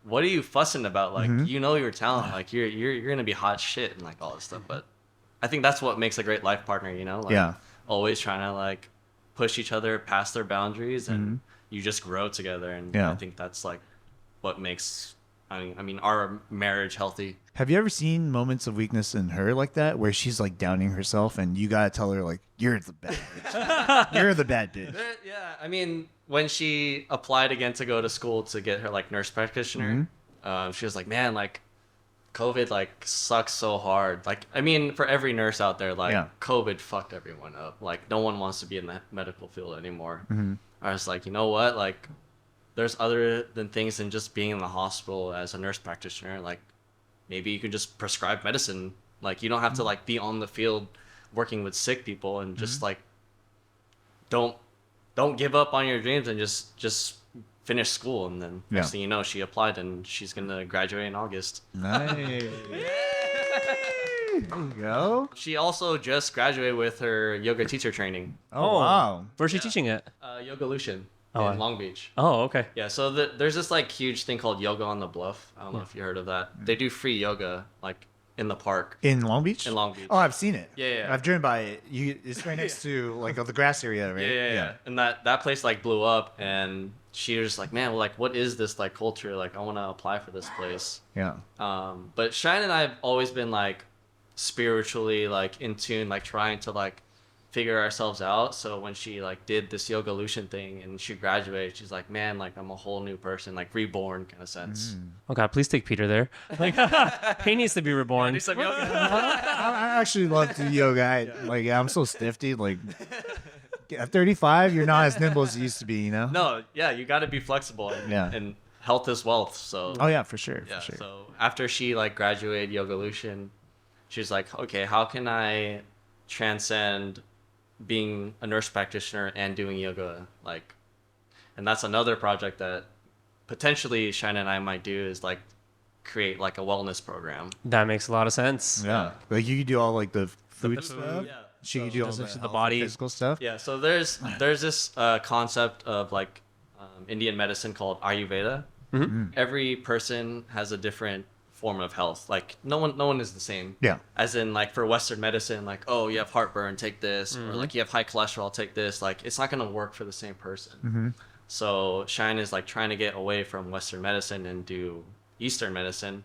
"What are you fussing about? Like you know your talent. Like you're gonna be hot shit and like all this stuff." But I think that's what makes a great life partner. You know? Like, Yeah. Always trying to like push each other past their boundaries and you just grow together. And Yeah. I think that's like what makes I mean our marriage healthy. Have you ever seen moments of weakness in her like that, where she's like downing herself, and you gotta tell her like, you're the bad bitch. You're the bad bitch. Yeah, I mean, when she applied again to go to school to get her like nurse practitioner, she was like, "Man, like, COVID like sucks so hard." Like, I mean, for every nurse out there, like, Yeah. COVID fucked everyone up. Like, no one wants to be in the medical field anymore. I was like, you know what? Like, there's other than things than just being in the hospital as a nurse practitioner. Like, maybe you can just prescribe medicine. Like, you don't have to like be on the field working with sick people and just like don't give up on your dreams and just finish school. And then Yeah. next thing you know, she applied and she's gonna graduate in August. Nice. There you go. She also just graduated with her yoga teacher training, Oh, wow. Where's she teaching it? Yoga Lucian Oh, in Long Beach. Oh, okay. Yeah, so there's this like huge thing called Yoga on the Bluff. I don't know if you heard of that. They do free yoga like in the park. In Long Beach? In Long Beach. Oh, I've seen it. Yeah. I've driven by it. It's right next to like the grass area, right? Yeah. And that place like blew up, and she was just like, "Man, well, like, what is this like culture? Like, I want to apply for this place." Yeah. But Shine and I have always been like spiritually like in tune, like trying to like figure ourselves out. So when she like did this yoga Lucian thing and she graduated, she's like, "Man, like I'm a whole new person, like reborn kind of sense." Oh God, please take Peter there. Like, he needs to be reborn. Do some yoga. I actually love to do yoga. I'm so stiff, dude. Like, at 35, you're not as nimble as you used to be, you know? No, yeah, you got to be flexible. And, Yeah. and health is wealth. So Oh, yeah, for sure. yeah. For sure. So after she like graduated yoga Lucian, she's like, "Okay, how can I transcend being a nurse practitioner and doing yoga?" Like, and that's another project that potentially Shine and I might do, is like create like a wellness program. That makes a lot of sense. Yeah. Like, you could do all like the food stuff. Yeah. She could do all Does the, it to the health body. and physical stuff. Yeah. So there's this concept of like Indian medicine called Ayurveda. Every person has a different form of health. Like no one is the same. Yeah. As in like for Western medicine, like, oh, you have heartburn, take this, or like you have high cholesterol, take this. Like it's not gonna work for the same person. So Shine is like trying to get away from Western medicine and do Eastern medicine.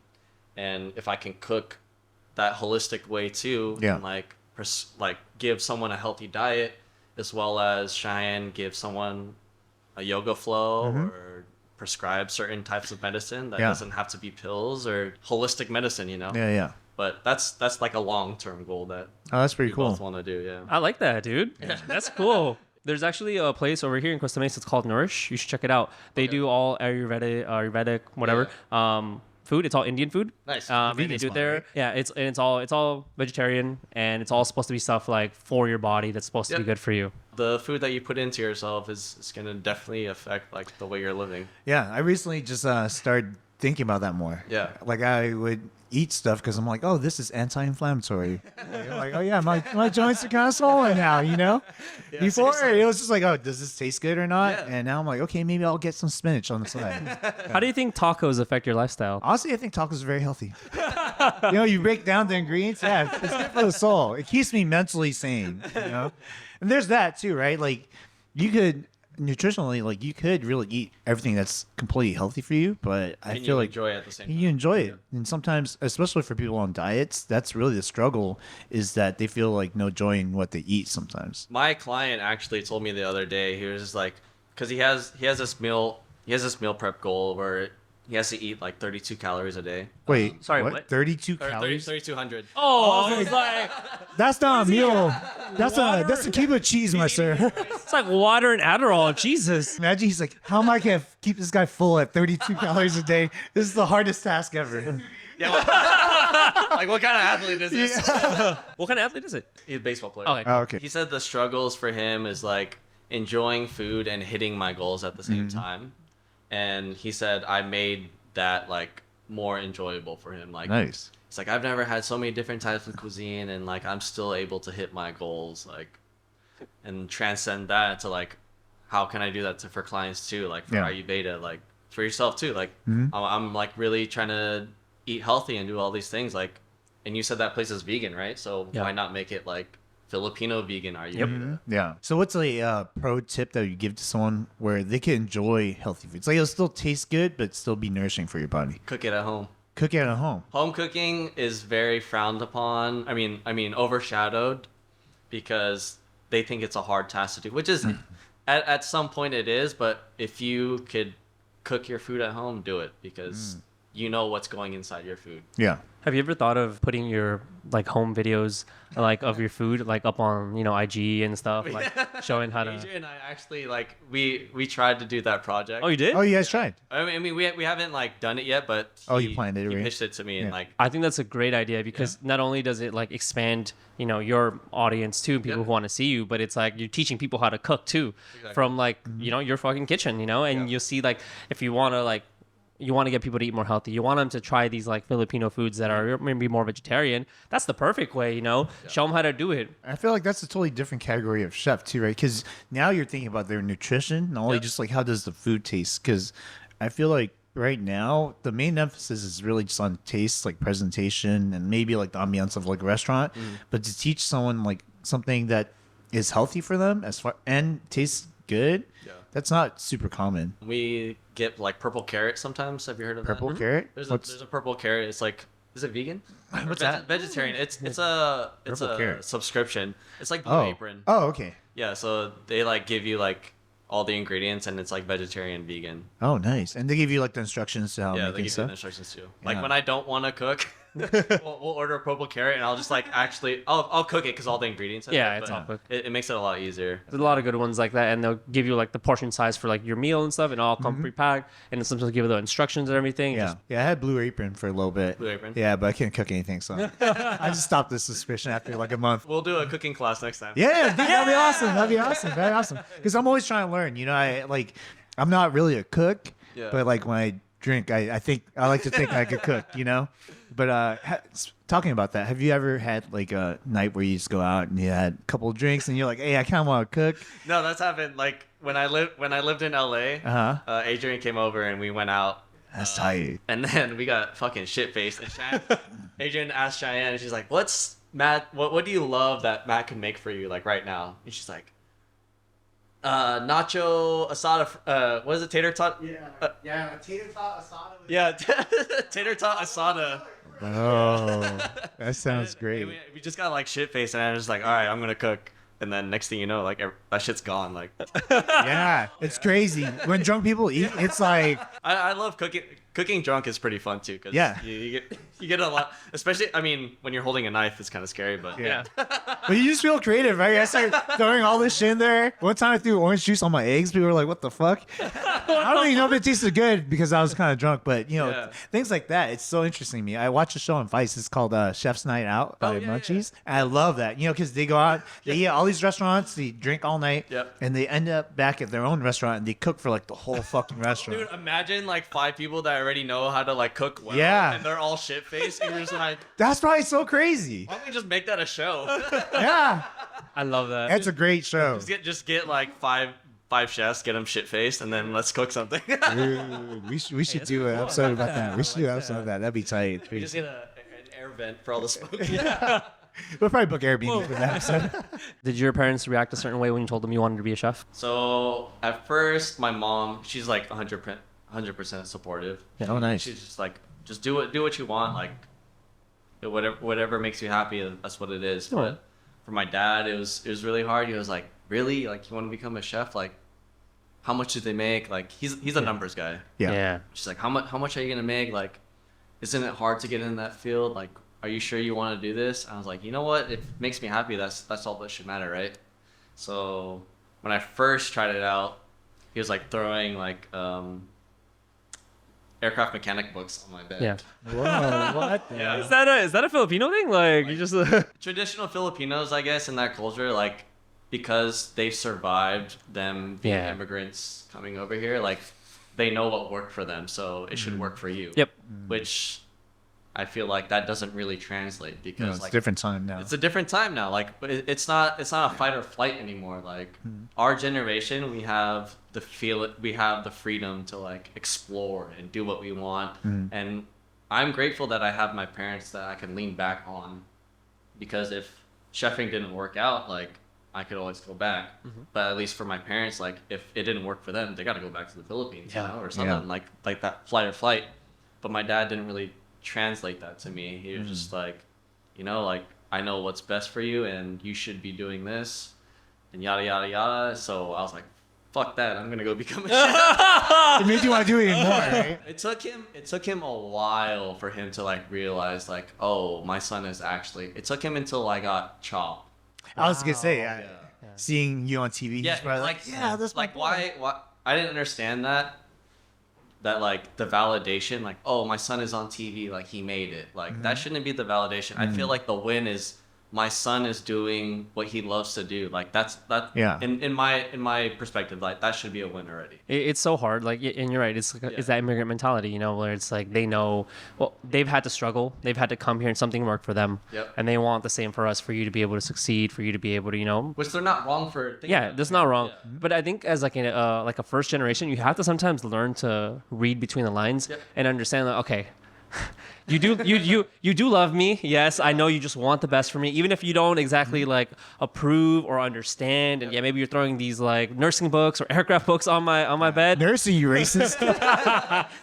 And if I can cook that holistic way too, Yeah. and like give someone a healthy diet, as well as Cheyenne give someone a yoga flow or prescribe certain types of medicine that doesn't have to be pills or holistic medicine, you know? Yeah. But that's like a long-term goal that Oh, that's pretty we cool. both want to do, yeah. I like that, dude. That's cool. There's actually a place over here in Costa Mesa. It's called Nourish. You should check it out. They do all Ayurvedic, whatever. Food. It's all Indian food. Nice. And they Vegan do it spot, there. right? Yeah. It's all vegetarian, and it's all supposed to be stuff like for your body that's supposed to be Yep. good for you. The food that you put into yourself is going to definitely affect like the way you're living. Yeah, I recently just started thinking about that more. Yeah. Like I would eat stuff because I'm like, oh, this is anti-inflammatory. Like, oh yeah, my joints are kind of swollen now, you know? Before it was just like, oh, does this taste good or not? Yeah. And now I'm like, okay, maybe I'll get some spinach on the side. How do you think tacos affect your lifestyle? Honestly, I think tacos are very healthy. You know, you break down the ingredients. Yeah, it's good for the soul. It keeps me mentally sane, you know? And there's that too, right? Like you could nutritionally, like you could really eat everything that's completely healthy for you, but I And feel you like enjoy it at the same time. you enjoy it. And sometimes, especially for people on diets, that's really the struggle is that they feel like no joy in what they eat sometimes. My client actually told me the other day, he was just like, because he has this meal prep goal where he has to eat like 32 calories a day. Wait, sorry, what? 32 Or calories? 3,200. Oh, it's like That's not a meal. That's a cube of cheese, my sir. it's like water and Adderall. Jesus. Imagine he's like, how am I going to keep this guy full at 32 calories a day? This is the hardest task ever. Yeah. Like what kind of athlete is this? What kind of athlete is it? He's a baseball player. Okay. Oh, okay. He said the struggles for him is like enjoying food and hitting my goals at the same time. And he said I made that like more enjoyable for him. Like Nice. it's like I've never had so many different types of cuisine and like I'm still able to hit my goals like and transcend that to like how can I do that for clients too, like for Yeah. Ayurveda, like for yourself too. Like I'm like really trying to eat healthy and do all these things like, and you said that place is vegan, right? So Yeah. why not make it like Filipino vegan Ayurveda? Yeah. So what's a pro tip that you give to someone where they can enjoy healthy foods? Like it'll still taste good, but still be nourishing for your body. Cook it at home. Cook it at home. Home cooking is very frowned upon. I mean overshadowed because they think it's a hard task to do, which is at some point it is, but if you could cook your food at home, do it because you know what's going inside your food. Yeah. Have you ever thought of putting your like home videos like of your food like up on IG and stuff, like showing how to? AJ and I actually like we tried to do that project. Oh, you did? Oh, you guys tried. I mean we haven't like done it yet, but Oh, you planned it, He right? pitched it to me and Yeah. like I think that's a great idea because not only does it like expand, your audience too, people Yep. who want to see you, but it's like you're teaching people how to cook too, Exactly. from like your fucking kitchen, and Yeah. you'll see like if you want to like. You want to get people to eat more healthy. You want them to try these like Filipino foods that are maybe more vegetarian. That's the perfect way, Show them how to do it. I feel like that's a totally different category of chef too, right? Because now you're thinking about their nutrition, not only Yep. just like how does the food taste. Because I feel like right now the main emphasis is really just on taste, like presentation, and maybe like the ambiance of like a restaurant. But to teach someone like something that is healthy for them as far and tastes good, Yeah. that's not super common. we get like purple carrot sometimes. Have you heard of that? Purple carrot. There's What's a purple carrot. It's like, is it vegan? What's that? Vegetarian. It's a Purple carrot. subscription. It's like Blue Oh. Apron. Oh, okay. Yeah, so they like give you like all the ingredients and it's like vegetarian, vegan. Oh, nice. And they give you like the instructions to how Yeah, to they make give it you the stuff. instructions too. Like Yeah. when I don't want to cook, we'll order a purple carrot and I'll just like I'll cook it because all the ingredients. Are Yeah, there, it's but all quick. It makes it a lot easier. There's a lot of good ones like that, and they'll give you like the portion size for like your meal and stuff, and all come pre-packed, and then sometimes give you the instructions and everything. Yeah, yeah. I had Blue Apron for a little bit. Blue Apron? Yeah, but I couldn't cook anything, so I just stopped the suspicion after like a month. We'll do a cooking class next time. Yeah, dude, that'd be awesome. That'd be awesome. Very awesome. Because I'm always trying to learn. I'm not really a cook, Yeah. but like when I drink, I think I like to think I could cook. But talking about that, have you ever had like a night where you just go out and you had a couple of drinks and you're like, hey, I kind of want to cook? No, that's happened. Like when I lived in LA, Uh-huh. Adrian came over and we went out That's tight. And then we got fucking shit faced. And Adrian asked Cheyenne, and she's like, "What's Matt? What do you love that Matt can make for you like right now?" And she's like, "Nacho asada. What is it? Tater tot? Yeah, tater tot asada. Yeah, tater tot asada." Oh, that sounds great. We just got like shit faced, and I was just like, "All right, I'm gonna cook." And then next thing you know, like that shit's gone. Like, Yeah, it's crazy. When drunk people eat, it's like, I love cooking. Cooking drunk is pretty fun too, because Yeah. you get a lot. Especially, I mean, when you're holding a knife, it's kind of scary. But yeah. But you just feel creative, right? I started throwing all this shit in there. One time I threw orange juice on my eggs. People were like, "What the fuck?" I don't even know if it tasted good because I was kind of drunk. But Yeah. things like that. It's so interesting to me. I watch a show on Vice. It's called Chef's Night Out by yeah, Munchies, and I love that. Because they go out, they eat at all these restaurants, they drink all night, Yep. and they end up back at their own restaurant and they cook for like the whole fucking restaurant. Dude, imagine like 5 people that already know how to like cook well, Yeah. and they're all shit faced, and you're just like, That's probably so crazy. why don't we just make that a show? Yeah, I love that. that's a great show. just get like five chefs, get them shit faced, and then let's cook something. Dude, we should do an episode about that. We should do an episode of that. That'd be tight. We just get an air vent for all the smoke. We'll probably book Airbnb for that episode. Did your parents react a certain way when you told them you wanted to be a chef? So at first, my mom, she's like 100% supportive. Oh, nice. She's just like, just do what you want, like whatever makes you happy. That's what it is. Sure. But for my dad, it was really hard. He was like, really, like you want to become a chef? Like, how much do they make? Like he's a numbers guy. Yeah. She's like, how much are you gonna make? Like, isn't it hard to get in that field? Like, are you sure you want to do this? I was like, you know what? If it makes me happy, that's all that should matter, right? So when I first tried it out, he was like throwing like aircraft mechanic books on my bed. Yeah. Whoa, what? Yeah. Is that a Filipino thing? Like you just Traditional Filipinos, I guess, in that culture, like because they survived them being Yeah. immigrants coming over here, like they know what worked for them, so it should work for you. Yep. Which I feel like that doesn't really translate because No, it's like a different time now. it's a different time now. Like it's not a fight or flight anymore. Like our generation, we have the freedom to like explore and do what we want. And I'm grateful that I have my parents that I can lean back on, because if chefing didn't work out, like I could always go back. But at least for my parents, like if it didn't work for them, they got to go back to the Philippines, Yeah. or something like that flight or flight. But my dad didn't really translate that to me. He was just like, like I know what's best for you and you should be doing this and yada yada yada. So I was like, fuck that, I'm gonna go become a chef. It made you want to do it even more, right? It took him a while for him to like realize like, oh, my son is actually, it took him until I got Chopped. I was gonna say, Yeah. seeing you on TV, Yeah, he's probably like that's my like boy. why I didn't understand that like the validation, like, oh, my son is on TV, like he made it, like that shouldn't be the validation. I feel like the win is my son is doing what he loves to do. Like that Yeah. in my perspective, like that should be a win already. it's so hard. Like, and you're right. It's that immigrant mentality, where it's like they know, well, they've had to struggle, they've had to come here and something worked for them, Yep. and they want the same for us, for you to be able to succeed, for you to be able to, Which they're not wrong for thinking yeah, that. that's not wrong. Yeah. But I think as like a first generation, you have to sometimes learn to read between the lines Yep. and understand that, okay, you do love me. Yes, I know you just want the best for me, even if you don't exactly like approve or understand. And yeah, maybe you're throwing these like nursing books or aircraft books on my bed. Nursing, you racist.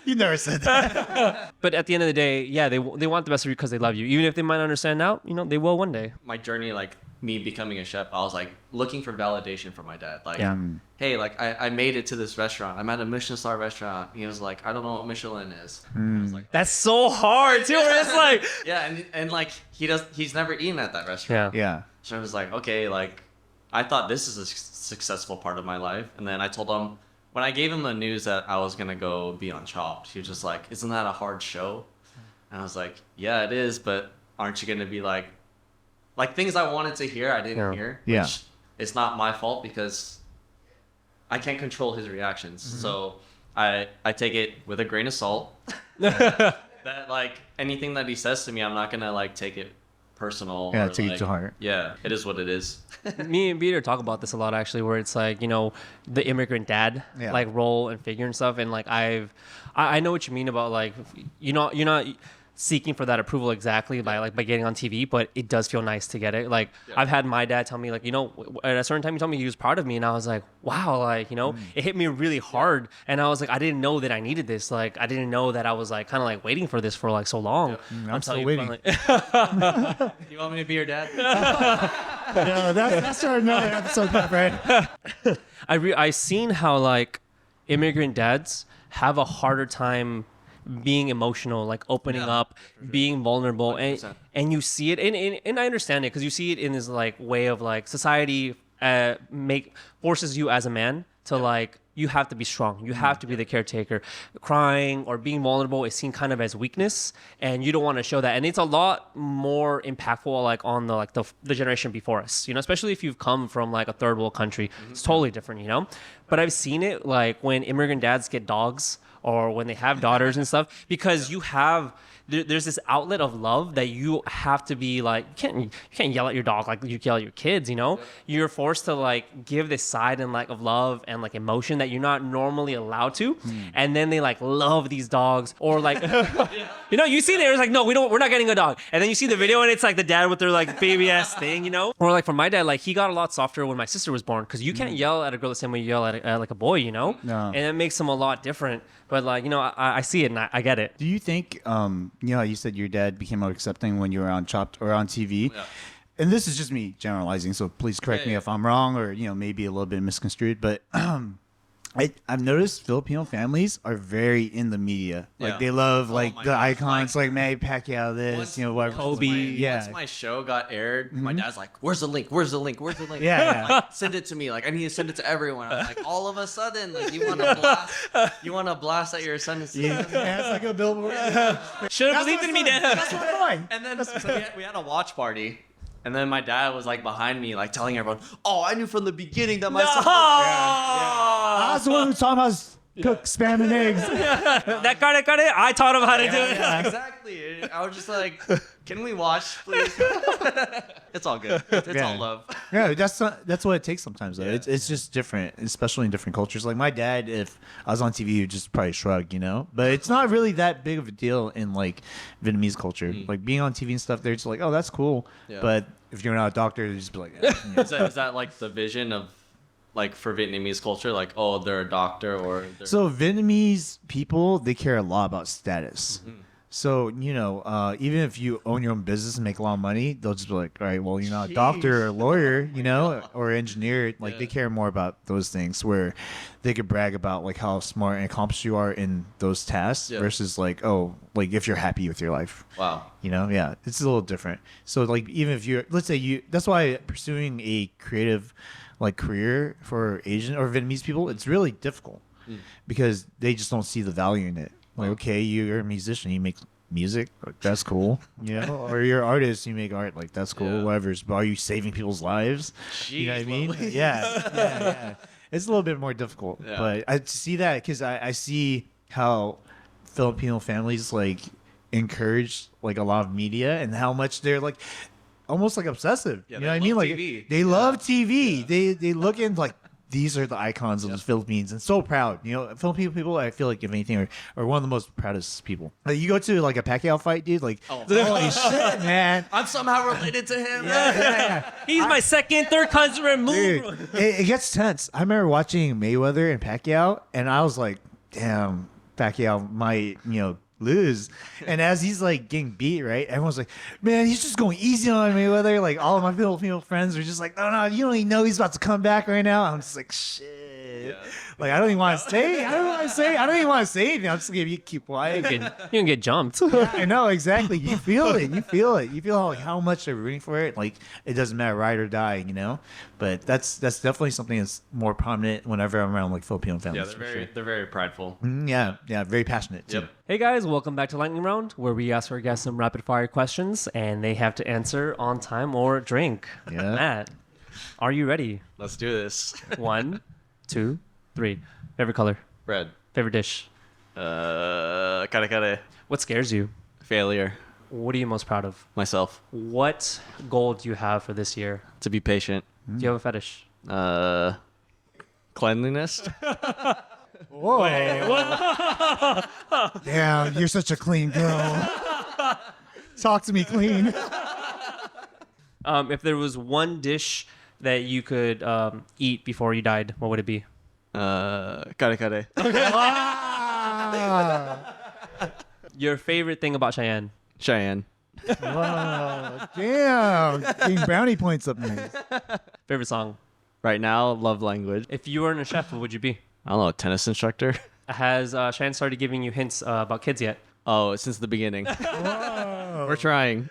You never said that. But at the end of the day, yeah, they want the best for you because they love you. Even if they might not understand now, they will one day. My journey, like me becoming a chef, I was like looking for validation from my dad. Like, Yeah. hey, like I made it to this restaurant. I'm at a Michelin Star restaurant. He was like, I don't know what Michelin is. I was like, That's so hard too. Where it's like, yeah, and like he's never eaten at that restaurant. yeah, Yeah. So I was like, okay, like I thought this is a successful part of my life. And then I told him, when I gave him the news that I was gonna go be on Chopped, he was just like, isn't that a hard show? And I was like, yeah, it is, but aren't you gonna be like things I wanted to hear, I didn't Yeah. hear. Yeah. Which it's not my fault because I can't control his reactions. So I take it with a grain of salt. That like anything that he says to me, I'm not gonna like take it personal. Yeah, or take it like, to heart. Yeah, it is what it is. Me and Peter talk about this a lot actually, where it's like, you know, the immigrant dad Yeah. like role and figure and stuff, and like I know what you mean about like you're not seeking for that approval exactly by getting on TV, but it does feel nice to get it. Like I've had my dad tell me like, you know, at a certain time he told me he was proud of me, and I was like, wow, like, you know, it hit me really hard, and I was like, I didn't know that I needed this. Like I didn't know that I was like kind of like waiting for this for like so long. I'm still telling waiting. You want me to be your dad? No, that's for another episode, right? I seen how like immigrant dads have a harder time being emotional, like opening up, being vulnerable, 100%. and you see it, and I understand it because you see it in this like way of like society forces you as a man to like you have to be strong, you have to be the caretaker. Crying or being vulnerable is seen kind of as weakness, and you don't want to show that. And it's a lot more impactful like on the generation before us, you know, especially if you've come from like a third world country. It's totally different, you know. But I've seen it like when immigrant dads get dogs or when they have daughters and stuff, because you have there's this outlet of love that you have to be like, you can't yell at your dog like you yell at your kids, you know. You're forced to like give this side and like of love and like emotion that you're not normally allowed to, and then they like love these dogs, or like you know, you see there, it's like, no, we're not getting a dog, and then you see the video and it's like the dad with their like baby ass thing, you know. Or like for my dad, like he got a lot softer when my sister was born, because you can't yell at a girl the same way you yell at like a boy, you know. No. And it makes him a lot different. But like, you know, I see it and I get it. Do you think, you know, you said your dad became more accepting when you were on Chopped or on TV? Yeah. And this is just me generalizing, so please correct me if I'm wrong, or, you know, maybe a little bit misconstrued. But I've noticed Filipino families are very in the media. Like Yeah. they love like my the gosh, icons, like Manny Pacquiao, this, you know, what Kobe. Once my show got aired, my dad's like, "Where's the link? Where's the link? Where's the link?" Yeah, yeah. Like, send it to me. Like I need to send it to everyone. I'm like, all of a sudden, like you want to blast at your son. Yeah, it's like a billboard. Should have believed in me, Dad. That's what I'm doing. And then so we had a watch party. And then my dad was like behind me, like telling everyone, "Oh, I knew from the beginning that my son." I was the one who taught him how to cook spam and eggs. That got it. I taught him how to do it. Yeah, exactly. I was just like, "Can we watch, please?" It's all good. It's Yeah. all love. Yeah, that's what it takes sometimes though. It's just different, especially in different cultures. Like my dad, if I was on TV, he'd just probably shrug, you know. But it's not really that big of a deal in like Vietnamese culture. Like being on TV and stuff, they're just like, oh, that's cool. Yeah. But if you're not a doctor, they just be like, you know. Is that like the vision of like for Vietnamese culture? Like, oh, they're a doctor or they're... So Vietnamese people, they care a lot about status. So, you know, even if you own your own business and make a lot of money, they'll just be like, all right, well, you're not a doctor or a lawyer, you know, or engineer. Like, they care more about those things where they could brag about, like, how smart and accomplished you are in those tasks versus, like, oh, like, if you're happy with your life. Wow. You know, yeah, it's a little different. So, like, even if you're, let's say you, that's why pursuing a creative, like, career for Asian or Vietnamese people, it's really difficult because they just don't see the value in it. Like, okay, you're a musician, you make music, like, that's cool, you know, or you're an artist, you make art, like, that's cool, whatever. But are you saving people's lives? You know what I mean? Yeah. It's a little bit more difficult, but I see that because I see how Filipino families like encourage like a lot of media and how much they're like almost like obsessive. Yeah, you know what I they mean? love Like TV. they love TV. They look in like. These are the icons of the Philippines, and so proud. You know, Filipino people, I feel like, if anything, are one of the most proudest people. Like, you go to like a Pacquiao fight, dude. Like, holy shit, man! I'm somehow related to him. Yeah. He's my second, third cousin remove. Dude, it gets tense. I remember watching Mayweather and Pacquiao, and I was like, damn, Pacquiao might, you know, lose. And as he's like getting beat, right, everyone's like, man, he's just going easy on Mayweather. Like, all of my Filipino friends are just like, no, you don't even know he's about to come back right now. I'm just like, shit. Like, I don't even want to say. I don't even want to say anything. I'm just gonna keep quiet. You can get jumped. I know, exactly. You feel it. You feel how much they're rooting for it. Like, it doesn't matter, ride or die, you know. But that's definitely something that's more prominent whenever I'm around like Filipino families. Yeah, they're very prideful. Yeah, very passionate too. Yep. Hey guys, welcome back to Lightning Round, where we ask our guests some rapid fire questions and they have to answer on time or drink. Yeah. Matt, are you ready? Let's do this. 1, 2, 3. Favorite color? Red. Favorite dish? Kare kare. What scares you? Failure. What are you most proud of? Myself. What goal do you have for this year? To be patient. Do you have a fetish? Cleanliness. Whoa. Damn, you're such a clean girl. Talk to me clean. If there was one dish that you could eat before you died, what would it be? Kare. Your favorite thing about Cheyenne? Cheyenne. Wow, damn. Getting brownie points up nice. Favorite song? Right now, love language. If you weren't a chef, what would you be? I don't know, tennis instructor. Has Cheyenne started giving you hints about kids yet? Oh, since the beginning. We're trying.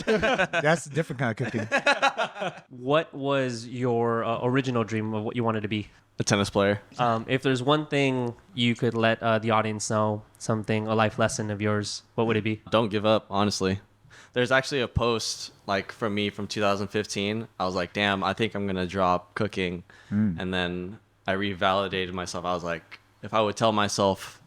That's a different kind of cooking. What was your original dream of what you wanted to be? A tennis player. If there's one thing you could let the audience know, something, a life lesson of yours, what would it be? Don't give up, honestly. There's actually a post like from me from 2015. I was like, damn, I think I'm going to drop cooking. And then I revalidated myself. I was like, if I would tell myself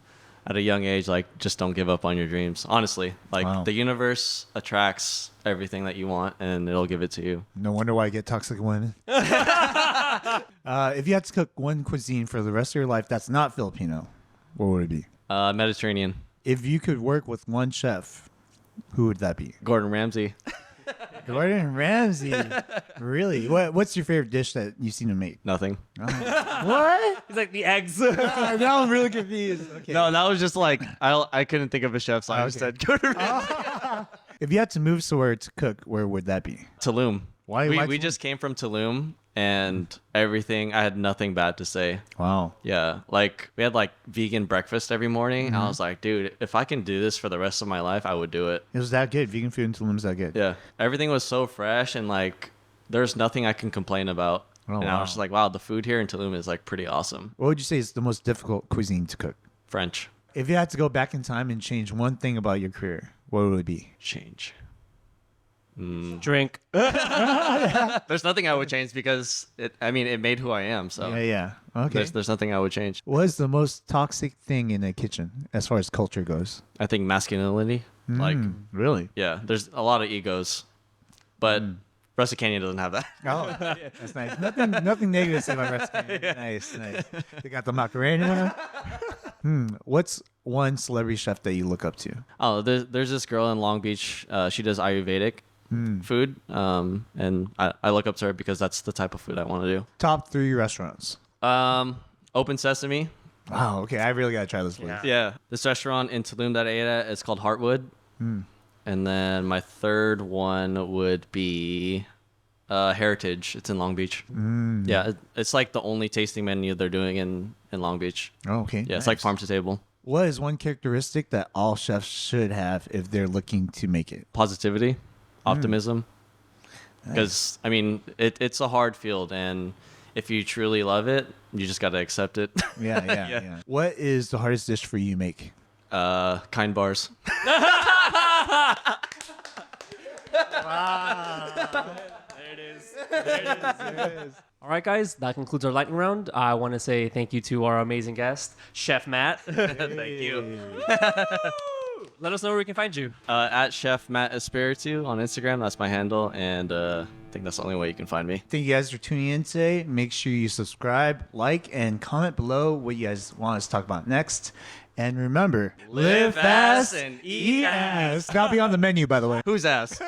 at a young age, like, just don't give up on your dreams. Honestly, like Wow. the universe attracts everything that you want and it'll give it to you. No wonder why I get toxic women. If you had to cook one cuisine for the rest of your life that's not Filipino, what would it be? Mediterranean. If you could work with one chef, who would that be? Gordon Ramsay. Gordon Ramsay. Really? What's your favorite dish that you've seen him make? Nothing. What? It's like the eggs. Now I'm really confused. Okay. No, that was just like, I couldn't think of a chef, so I just Okay. said Gordon Ramsay. If you had to move somewhere to cook, where would that be? Tulum. Why We Tulum? just came from Tulum and everything, I had nothing bad to say. Wow. Yeah, like we had like vegan breakfast every morning. And I was like, dude, if I can do this for the rest of my life, I would do it. It was that good. Vegan food in Tulum is that good. Yeah, everything was so fresh and like there's nothing I can complain about. Oh, and I wow. was just like, wow, the food here in Tulum is like pretty awesome. What would you say is the most difficult cuisine to cook? French. If you had to go back in time and change one thing about your career, what would it be? Change. Drink. There's nothing I would change because it made who I am. So Yeah. Okay. there's nothing I would change. What is the most toxic thing in a kitchen as far as culture goes? I think masculinity, like, Really? yeah, there's a lot of egos, but Rusty Canyon doesn't have that. Oh, that's nice. Nothing negative to say about wrestling. Nice. They got the Macarena. What's one celebrity chef that you look up to? Oh, there's this girl in Long Beach. She does Ayurvedic food, and I look up to her because that's the type of food I want to Top 3 restaurants. do. Open Sesame. Wow. Okay, I really gotta try this place. Yeah. Yeah, this restaurant in Tulum that I ate at is called Heartwood. And then my third one would be Heritage. It's in Long Beach. Yeah, it's like the only tasting menu they're doing in Long Beach. Oh, okay. Yeah, it's like nice. farm to table. What is one characteristic that all chefs should have if they're looking to make it? Positivity, optimism. Because it's a hard field, and if you truly love it, you just got to accept it. Yeah. What is the hardest dish for you to make? Kind bars. All right, guys, that concludes our lightning round. I want to say thank you to our amazing guest, Chef Matt. Thank you. Let us know where we can find you. At Chef Mat Espiritu on Instagram. That's my handle, and I think that's the only way you can find me. Thank you guys for tuning in today. Make sure you subscribe, like, and comment below what you guys want us to talk about next. And remember, Live fast and eat ass. That'll be on the menu, by the way. Whose ass?